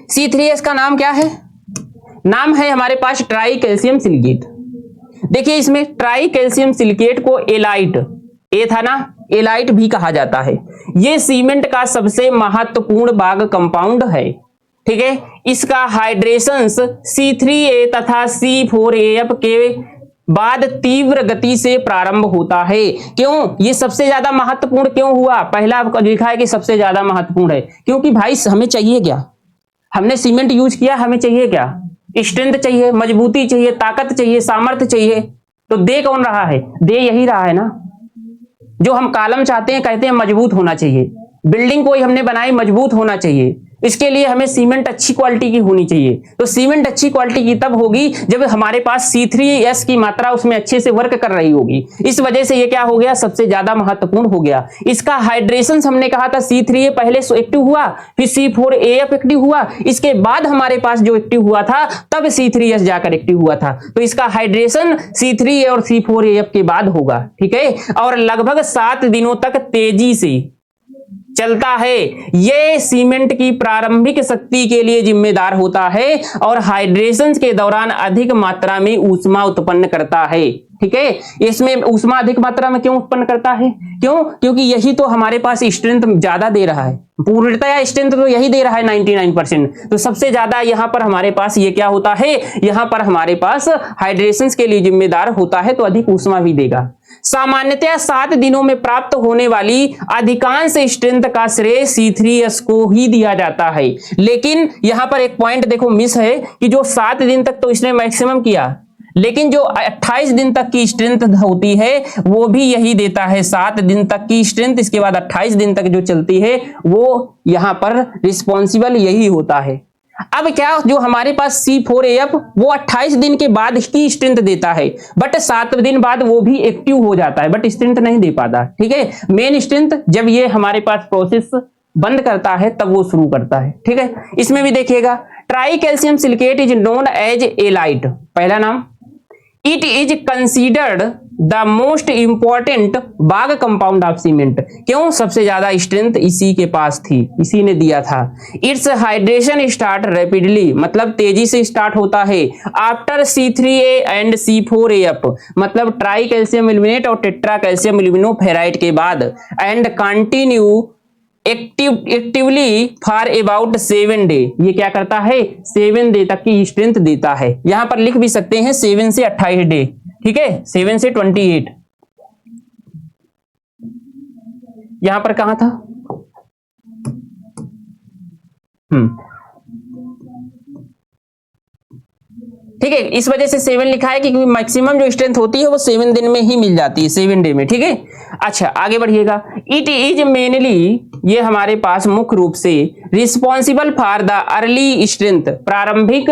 Speaker 1: C3S का नाम क्या है? नाम है हमारे पास ट्राई कैल्शियम सिलिकेट। देखिए इसमें ट्राई कैल्शियम सिलिकेट को एलाइट, ए था ना, एलाइट भी कहा जाता है। यह सीमेंट का सबसे महत्वपूर्ण भाग कंपाउंड है। ठीक है, इसका हाइड्रेशंस C3A तथा C4AF के बाद तीव्र गति से प्रारंभ होता है। क्यों ये सबसे ज्यादा महत्वपूर्ण क्यों हुआ? पहला लिखा है कि सबसे ज्यादा महत्वपूर्ण है क्योंकि भाई हमें चाहिए क्या? हमने सीमेंट यूज किया, हमें चाहिए क्या? स्ट्रेंथ चाहिए, मजबूती चाहिए, ताकत चाहिए, सामर्थ्य चाहिए। तो दे कौन रहा है? दे यही रहा है ना। जो हम कॉलम चाहते हैं, कहते हैं मजबूत होना चाहिए। बिल्डिंग कोई हमने बनाई, मजबूत होना चाहिए। इसके लिए हमें सीमेंट अच्छी क्वालिटी की होनी चाहिए। तो सीमेंट अच्छी क्वालिटी की तब होगी जब हमारे पास C3S की मात्रा उसमें अच्छे से वर्क कर रही होगी। इस वजह से ये क्या हो गया? सबसे ज्यादा महत्वपूर्ण हो गया। इसका हाइड्रेशन हमने कहा था C3A पहले एक्टिव हुआ, फिर C4AF एक्टिव हुआ, इसके बाद हमारे पास जो एक्टिव हुआ था तब C3S जाकर एक्टिव हुआ था। तो इसका हाइड्रेशन C3A और C4AF के बाद होगा। ठीक है, और लगभग 7 दिनों तक तेजी से चलता है। यह सीमेंट की प्रारंभिक शक्ति के लिए जिम्मेदार होता है और हाइड्रेशन के दौरान अधिक मात्रा में ऊष्मा उत्पन्न करता है। ठीक है, इसमें ऊष्मा अधिक मात्रा में क्यों उत्पन्न करता है? क्यों? क्योंकि यही तो हमारे पास स्ट्रेंथ ज्यादा दे रहा है। पूर्णतया स्ट्रेंथ तो यही दे रहा है 99%। तो सबसे ज्यादा यहां पर हमारे पास ये क्या होता है? यहां पर हमारे पास हाइड्रेशन के लिए जिम्मेदार होता है, तो अधिक ऊष्मा भी देगा। सामान्यतः 7 दिनों में प्राप्त होने वाली अधिकांश स्ट्रेंथ का श्रेय C3S को ही दिया जाता है। लेकिन यहां पर एक पॉइंट देखो मिस है कि जो 7 दिन तक तो इसने मैक्सिमम किया, लेकिन जो 28 दिन तक की स्ट्रेंथ होती है वो भी यही देता है। 7 दिन तक की स्ट्रेंथ, इसके बाद 28 दिन तक जो चलती है वो यहां पर रिस्पॉन्सिबल यही होता है। अब क्या, जो हमारे पास C4AF वो 28 दिन के बाद की स्ट्रेंथ देता है, बट 7 दिन बाद वो भी एक्टिव हो जाता है, बट स्ट्रेंथ नहीं दे पाता। ठीक है, मेन स्ट्रेंथ जब ये हमारे पास प्रोसेस बंद करता है तब वो शुरू करता है। ठीक है, इसमें भी देखिएगा tri calcium silicate is known as alite, पहला नाम। It is considered the most important bag compound of cement. क्यों? सबसे ज्यादा स्ट्रेंथ इसी के पास थी, इसी ने दिया था। इट्स हाइड्रेशन स्टार्ट रैपिडली, मतलब तेजी से स्टार्ट होता है। आफ्टर C3A एंड C4AF, मतलब ट्राई कैल्शियम एल्यूमिनेट और टेट्रा कैल्शियम एल्यूमिनोफेराइड के बाद, and continue actively for about 7 day. ये क्या करता है? 7 डे तक की स्ट्रेंथ देता है। यहां पर लिख भी सकते हैं 7 से 28 डे। ठीक है, 7 से 28। यहां पर कहां था? ठीक है, इस वजह से 7 लिखा है क्योंकि मैक्सिमम जो स्ट्रेंथ होती है वो 7 दिन में ही मिल जाती है, 7 डे में। ठीक है, अच्छा आगे बढ़िएगा। इट इज मेनली, ये हमारे पास मुख्य रूप से responsible for the early strength, प्रारंभिक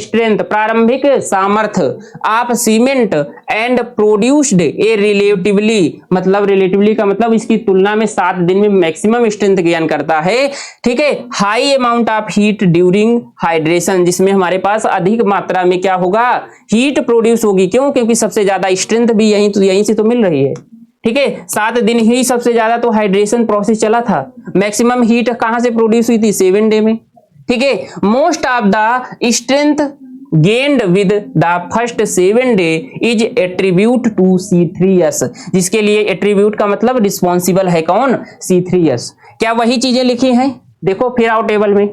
Speaker 1: स्ट्रेंथ, प्रारंभिक सामर्थ्य of cement and produced a relatively, मतलब रिलेटिवली का मतलब इसकी तुलना में 7 दिन में मैक्सिमम स्ट्रेंथ गेन करता है। ठीक है, high amount of heat during hydration, जिसमें हमारे पास अधिक मात्रा में क्या होगा? हीट प्रोड्यूस होगी। क्यों? क्योंकि सबसे ज्यादा स्ट्रेंथ भी यहीं से तो मिल रही है। ठीक है, 7 दिन ही सबसे ज्यादा तो हाइड्रेशन प्रोसेस चला था। मैक्सिमम हीट कहां से प्रोड्यूस हुई थी? 7 डे में। ठीक है, most of the strength gained with the first 7 day is attribute to C3S, जिसके लिए एट्रीब्यूट का मतलब रिस्पॉन्सिबल है कौन? C3S। क्या वही चीजें लिखी हैं? देखो फिर आओ टेबल में,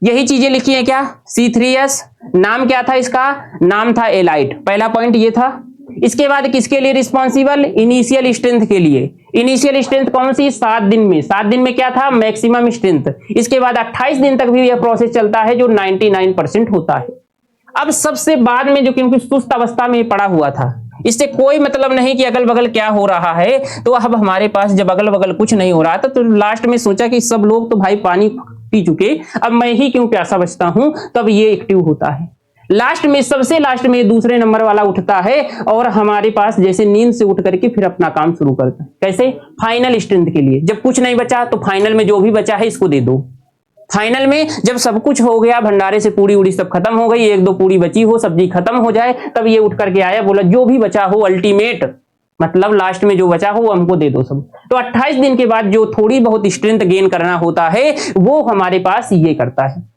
Speaker 1: यही चीजें लिखी हैं क्या? C3S नाम क्या था इसका? नाम था एलाइट, पहला पॉइंट ये था। इसके बाद किसके लिए रिस्पॉन्सिबल? इनिशियल स्ट्रेंथ के लिए। इनिशियल स्ट्रेंथ कौन सी? 7 दिन में। 7 दिन में क्या था? Maximum strength. इसके बाद 28 दिन तक भी यह प्रोसेस चलता है जो 99% होता है। अब सबसे बाद में जो क्योंकि सुस्त अवस्था में पड़ा हुआ था, इससे कोई मतलब नहीं कि अगल बगल क्या हो रहा है, तो अब हमारे पास जब अगल बगल कुछ नहीं हो रहा था तो लास्ट में सोचा कि सब लोग तो भाई पानी पी चुके, अब मैं ही क्यों प्यासा बचता हूं, तब ये एक्टिव होता है। लास्ट में, सबसे लास्ट में दूसरे नंबर वाला उठता है और हमारे पास जैसे नींद से उठ करके फिर अपना काम शुरू करता है। कैसे? फाइनल स्ट्रेंथ के लिए। जब कुछ नहीं बचा तो फाइनल में जो भी बचा है इसको दे दो। फाइनल में जब सब कुछ हो गया, भंडारे से पूरी उड़ी सब खत्म हो गई, 1-2 पूरी बची हो, सब्जी खत्म हो जाए, तब ये उठ करके आया, बोला जो भी बचा हो अल्टीमेट, मतलब लास्ट में जो बचा हो वो हमको दे दो सब। तो 28 दिन के बाद जो थोड़ी बहुत स्ट्रेंथ गेन करना होता है वो हमारे पास ये करता है।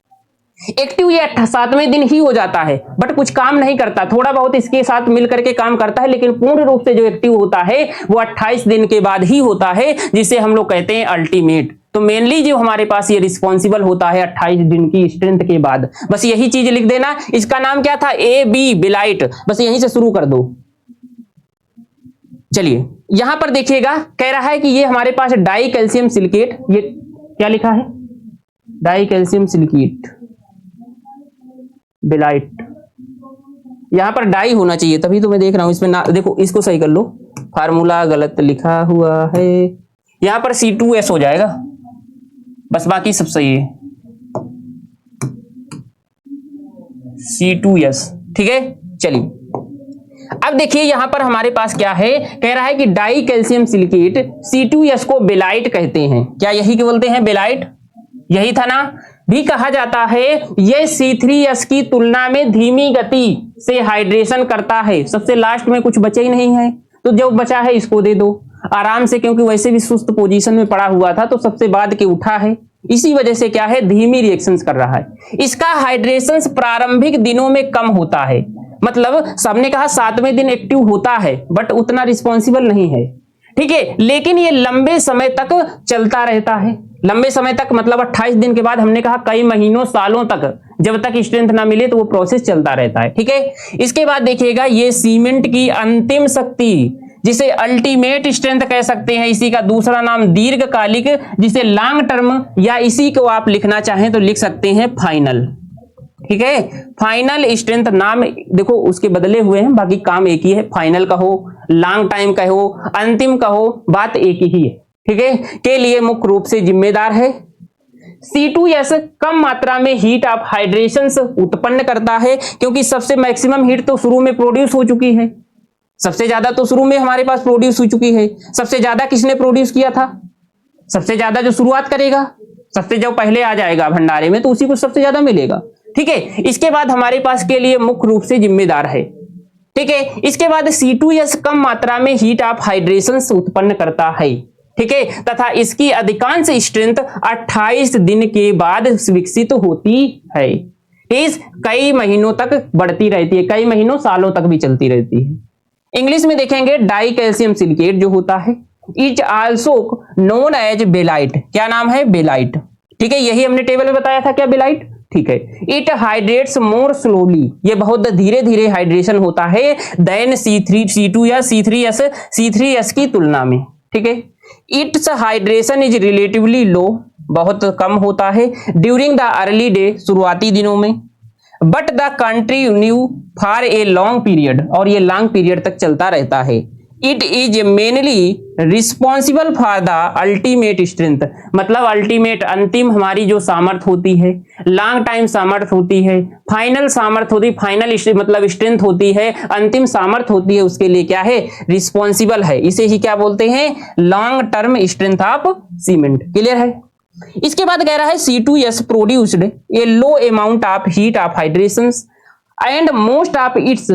Speaker 1: एक्टिव ये 7वें दिन ही हो जाता है, बट कुछ काम नहीं करता, थोड़ा बहुत इसके साथ मिलकर के काम करता है, लेकिन पूर्ण रूप से जो एक्टिव होता है वो 28 दिन के बाद ही होता है, जिसे हम लोग कहते हैं अल्टीमेट। तो मेनली जो हमारे पास ये रिस्पॉन्सिबल होता है 28 दिन की स्ट्रेंथ के बाद। बस यही चीज लिख देना। इसका नाम क्या था? AB बिलाइट। बस यहीं से शुरू कर दो। चलिए यहां पर देखिएगा, कह रहा है कि ये हमारे पास डाई कैल्शियम सिलिकेट, ये क्या लिखा है? Di calcium silicate belite. यहां पर डाई होना चाहिए, तभी तो मैं देख रहा हूं इसमें ना, देखो इसको सही कर लो, फार्मूला गलत लिखा हुआ है। यहां पर C2S हो जाएगा, बस बाकी सब सही है। C2S, ठीक है। चलिए अब देखिए यहां पर हमारे पास क्या है, कह रहा है कि डाई कैल्शियम सिलिकेट C2S को बेलाइट कहते हैं। क्या यही क्यों बोलते हैं? बेलाइट, यही था ना। भी कहा जाता है ये C3S की तुलना में धीमी गति से हाइड्रेशन करता है। सबसे लास्ट में कुछ बचा ही नहीं है, तो जो बचा है इसको दे दो आराम से, क्योंकि वैसे भी सुस्त पोजीशन में पड़ा हुआ था तो सबसे बाद के उठा है, इसी वजह से क्या है, धीमी रिएक्शंस कर रहा है। इसका हाइड्रेशन प्रारंभिक दिनों में कम होता है, मतलब सबने कहा 7वें दिन एक्टिव होता है बट उतना रिस्पॉन्सिबल नहीं है, ठीक है, लेकिन ये लंबे समय तक चलता रहता है। लंबे समय तक मतलब 28 दिन के बाद, हमने कहा कई महीनों सालों तक, जब तक स्ट्रेंथ ना मिले तो वो प्रोसेस चलता रहता है, ठीक है। इसके बाद देखिएगा ये सीमेंट की अंतिम शक्ति, जिसे अल्टीमेट स्ट्रेंथ कह सकते हैं, इसी का दूसरा नाम दीर्घकालिक, जिसे लॉन्ग टर्म, या इसी को आप लिखना चाहें तो लिख सकते हैं फाइनल, ठीक है। फाइनल स्ट्रेंथ नाम देखो उसके बदले हुए हैं, बाकी काम एक ही है। फाइनल कहो, लॉन्ग टाइम कहो, अंतिम कहो, बात एक ही है, ठीक है। के लिए मुख्य रूप से जिम्मेदार है। C2S कम मात्रा में हीट ऑफ हाइड्रेशन उत्पन्न करता है, क्योंकि सबसे मैक्सिमम हीट तो शुरू में प्रोड्यूस हो चुकी है, सबसे ज्यादा तो शुरू में हमारे पास प्रोड्यूस हो चुकी है। सबसे ज्यादा किसने प्रोड्यूस किया था? सबसे ज्यादा जो शुरुआत करेगा, सबसे जो पहले आ जाएगा भंडारे में, तो उसी को सबसे ज्यादा मिलेगा, ठीक है। इसके बाद हमारे पास के लिए मुख्य रूप से जिम्मेदार है, ठीक है। इसके बाद C2S कम मात्रा में हीट ऑफ हाइड्रेशन उत्पन्न करता है, ठीक है, तथा इसकी अधिकांश स्ट्रेंथ 28 दिन के बाद विकसित होती है। इस कई महीनों तक बढ़ती रहती है, कई महीनों सालों तक भी चलती रहती है। इंग्लिश में देखेंगे डाई कैल्शियम सिलिकेट जो होता है, is also known as belite. क्या नाम है? बेलाइट, ठीक है। यही हमने टेबल में बताया था, क्या बेलाइट, ठीक है। इट हाइड्रेट्स मोर स्लोली, ये बहुत धीरे धीरे हाइड्रेशन होता है देन C2 या C3S की तुलना में, ठीक है। It's hydration is relatively low, बहुत कम होता है ड्यूरिंग द अर्ली डे, शुरुआती दिनों में, but the continue for a long period, और ये लॉन्ग पीरियड तक चलता रहता है। It is mainly responsible for the ultimate strength, मतलब अल्टीमेट अंतिम हमारी जो सामर्थ्य होती है, लॉन्ग टाइम सामर्थ्य होती है, फाइनल सामर्थ्य होती है, फाइनल मतलब स्ट्रेंथ होती है, अंतिम सामर्थ्य होती है, उसके लिए क्या है, रिस्पॉन्सिबल है। इसे ही क्या बोलते हैं, long term strength of cement. Clear है। इसके बाद कह रहा है C2S produced a low amount of heat of hydration and most of its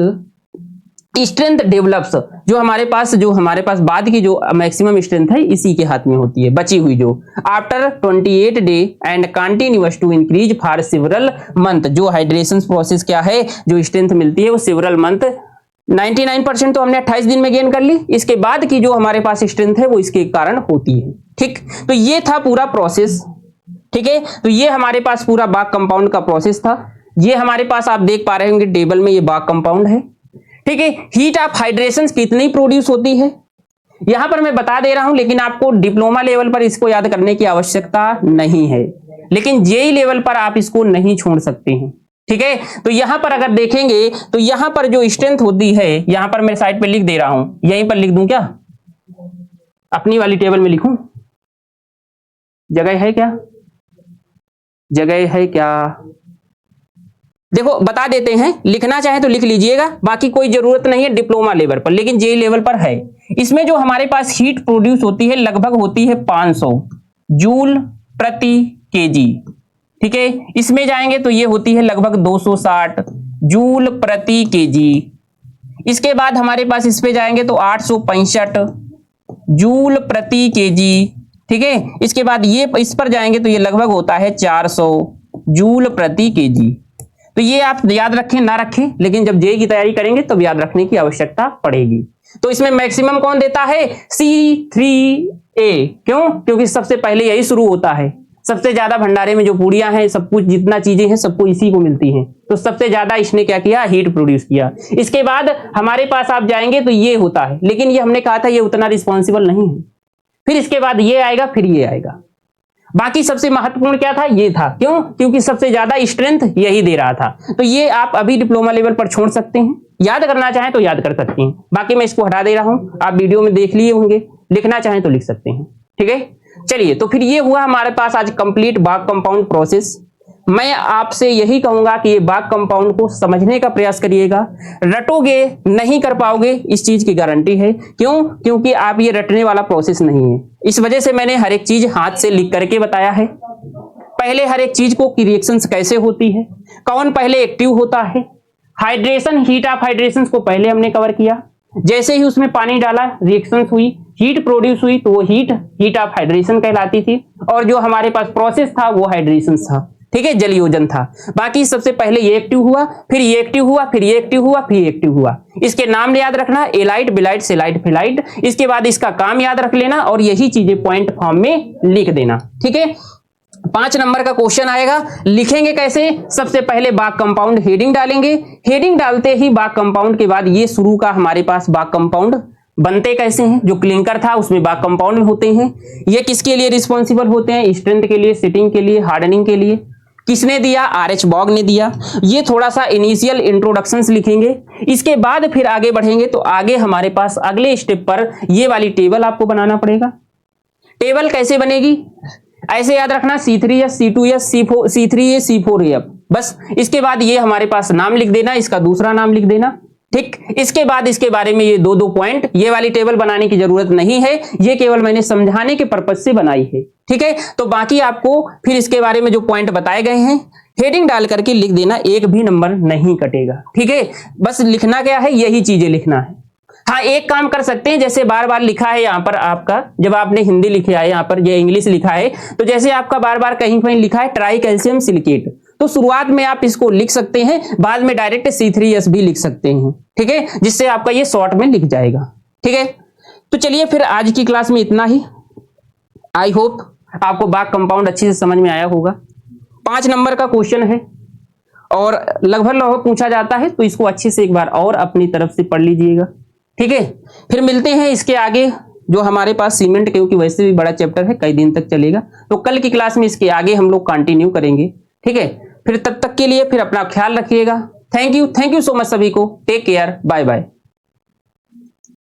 Speaker 1: strength develops, जो हमारे पास बाद की जो मैक्सिमम स्ट्रेंथ है इसी के हाथ में होती है, बची हुई जो after 28 day and continuous to increase for several month. जो हाइड्रेशन प्रोसेस क्या है, जो स्ट्रेंथ मिलती है वो सेवरल मंथ, 99% तो हमने 28 दिन में गेन कर ली, इसके बाद की जो हमारे पास स्ट्रेंथ है वो इसके कारण होती है, ठीक। तो ये था पूरा प्रोसेस, ठीक है। तो ये हमारे पास पूरा बाग कंपाउंड का प्रोसेस था। ये हमारे पास आप देख पा रहे होंगे टेबल में, ये बाग कंपाउंड है, ठीक है। हीट ऑफ हाइड्रेशन कितनी प्रोड्यूस होती है, यहां पर मैं बता दे रहा हूं, लेकिन आपको डिप्लोमा लेवल पर इसको याद करने की आवश्यकता नहीं है, लेकिन जेई लेवल पर आप इसको नहीं छोड़ सकते हैं। ठीक है, तो यहां पर अगर देखेंगे तो यहां पर जो स्ट्रेंथ होती है, यहां पर मैं साइड पे लिख दे रहा हूं, यहीं पर लिख दूं क्या, अपनी वाली टेबल में लिखूं, जगह है क्या, जगह है क्या, देखो बता देते हैं, लिखना चाहे तो लिख लीजिएगा, बाकी कोई जरूरत नहीं है डिप्लोमा लेवल पर, लेकिन जेई लेवल पर है। इसमें जो हमारे पास हीट प्रोड्यूस होती है लगभग होती है 500 जूल प्रति केजी। ठीक है, इसमें जाएंगे तो ये होती है लगभग 260 जूल प्रति केजी। इसके बाद हमारे पास इस पे जाएंगे तो 865 जूल प्रति केजी। ठीक है, इसके बाद ये इस पर जाएंगे तो ये लगभग होता है 400 जूल प्रति केजी। तो ये आप याद रखें ना रखें, लेकिन जब जेई की तैयारी करेंगे तब याद रखने की आवश्यकता पड़ेगी। तो इसमें मैक्सिमम कौन देता है, C3A। क्यों, क्योंकि सबसे पहले यही शुरू होता है, सबसे ज्यादा भंडारे में जो पूड़ियां हैं, सब कुछ जितना चीजें हैं सबको इसी को मिलती हैं, तो सबसे ज्यादा इसने क्या किया, हीट प्रोड्यूस किया। इसके बाद हमारे पास आप जाएंगे तो ये होता है, लेकिन ये हमने कहा था ये उतना रिस्पॉन्सिबल नहीं है। फिर इसके बाद ये आएगा, फिर ये आएगा। बाकी सबसे महत्वपूर्ण क्या था, ये था। क्यों, क्योंकि सबसे ज्यादा स्ट्रेंथ यही दे रहा था। तो ये आप अभी डिप्लोमा लेवल पर छोड़ सकते हैं, याद करना चाहें तो याद कर सकते हैं, बाकी मैं इसको हटा दे रहा हूं, आप वीडियो में देख लिए होंगे, लिखना चाहें तो लिख सकते हैं। ठीक है, चलिए, तो फिर ये हुआ हमारे पास आज कंप्लीट बाग कंपाउंड प्रोसेस। मैं आपसे यही कहूंगा कि ये बाग कंपाउंड को समझने का प्रयास करिएगा, रटोगे नहीं कर पाओगे, इस चीज की गारंटी है। क्यों, क्योंकि आप ये रटने वाला प्रोसेस नहीं है। इस वजह से मैंने हर एक चीज हाथ से लिख करके बताया है। पहले हर एक चीज को की रिएक्शंस कैसे होती है, कौन पहले एक्टिव होता है, हाइड्रेशन, हीट ऑफ हाइड्रेशन को पहले हमने कवर किया। जैसे ही उसमें पानी डाला, रिएक्शंस हुई, हीट प्रोड्यूस हुई, तो वो हीट ऑफ हाइड्रेशन कहलाती थी, और जो हमारे पास प्रोसेस था वो हाइड्रेशन था। ठीक है, जलयोजन था। बाकी सबसे पहले ये एक्टिव हुआ, फिर ये एक्टिव हुआ, फिर ये एक्टिव हुआ, फिर ये एक्टिव हुआ। इसके नाम याद रखना, एलाइट, बिलाइट, सेलाइट, फिलाइट। इसके बाद इसका काम याद रख लेना और यही चीजें पॉइंट फॉर्म में लिख देना। ठीक है, 5 नंबर का क्वेश्चन आएगा, लिखेंगे कैसे, सबसे पहले बाग कंपाउंड हेडिंग डालेंगे, हेडिंग डालते ही बाग कंपाउंड के बाद ये शुरू का हमारे पास बाग कंपाउंड बनते कैसे हैं, जो क्लिंकर था उसमें बाग कंपाउंड होते हैं। ये किसके लिए रिस्पॉन्सिबल होते हैं, स्ट्रेंथ के लिए, सिटिंग के लिए, हार्डनिंग के लिए। किसने दिया, RH बॉग ने दिया। ये थोड़ा सा इनिशियल इंट्रोडक्शंस लिखेंगे। इसके बाद फिर आगे बढ़ेंगे तो आगे हमारे पास अगले स्टेप पर ये वाली टेबल आपको बनाना पड़ेगा। टेबल कैसे बनेगी, ऐसे याद रखना, C3S, C2S, C3A, C4A। बस इसके बाद ये हमारे पास नाम लिख देना, इसका दूसरा नाम लिख देना। ठीक, इसके बाद इसके बारे में ये दो पॉइंट, ये वाली टेबल बनाने की जरूरत नहीं है, ये केवल मैंने समझाने के पर्पज से बनाई है। ठीक है, तो बाकी आपको फिर इसके बारे में जो पॉइंट बताए गए हैं हेडिंग डाल करके लिख देना, एक भी नंबर नहीं कटेगा। ठीक है, बस लिखना क्या है, यही चीजें लिखना है। हाँ, एक काम कर सकते हैं, जैसे बार बार लिखा है यहाँ पर आपका, जब आपने हिंदी लिखा है यहाँ पर, ये इंग्लिश लिखा है, तो जैसे आपका बार बार कहीं कहीं लिखा है ट्राई कैल्शियम सिलिकेट, तो शुरुआत में आप इसको लिख सकते हैं, बाद में डायरेक्ट C3S भी लिख सकते हैं। ठीक है, जिससे आपका ये शॉर्ट में लिख जाएगा। ठीक है, तो चलिए फिर आज की क्लास में इतना ही। आई होप आपको बाग कंपाउंड अच्छे से समझ में आया होगा। 5 नंबर का क्वेश्चन है और लगभग पूछा जाता है, तो इसको अच्छे से एक बार और अपनी तरफ से पढ़ लीजिएगा। ठीक है, फिर मिलते हैं इसके आगे, जो हमारे पास सीमेंट, क्योंकि वैसे भी बड़ा चैप्टर है, कई दिन तक चलेगा, तो कल की क्लास में इसके आगे हम लोग कंटिन्यू करेंगे। ठीक है, फिर तब तक के लिए फिर अपना ख्याल रखिएगा। थैंक यू सो मच सभी को, टेक केयर, बाय बाय।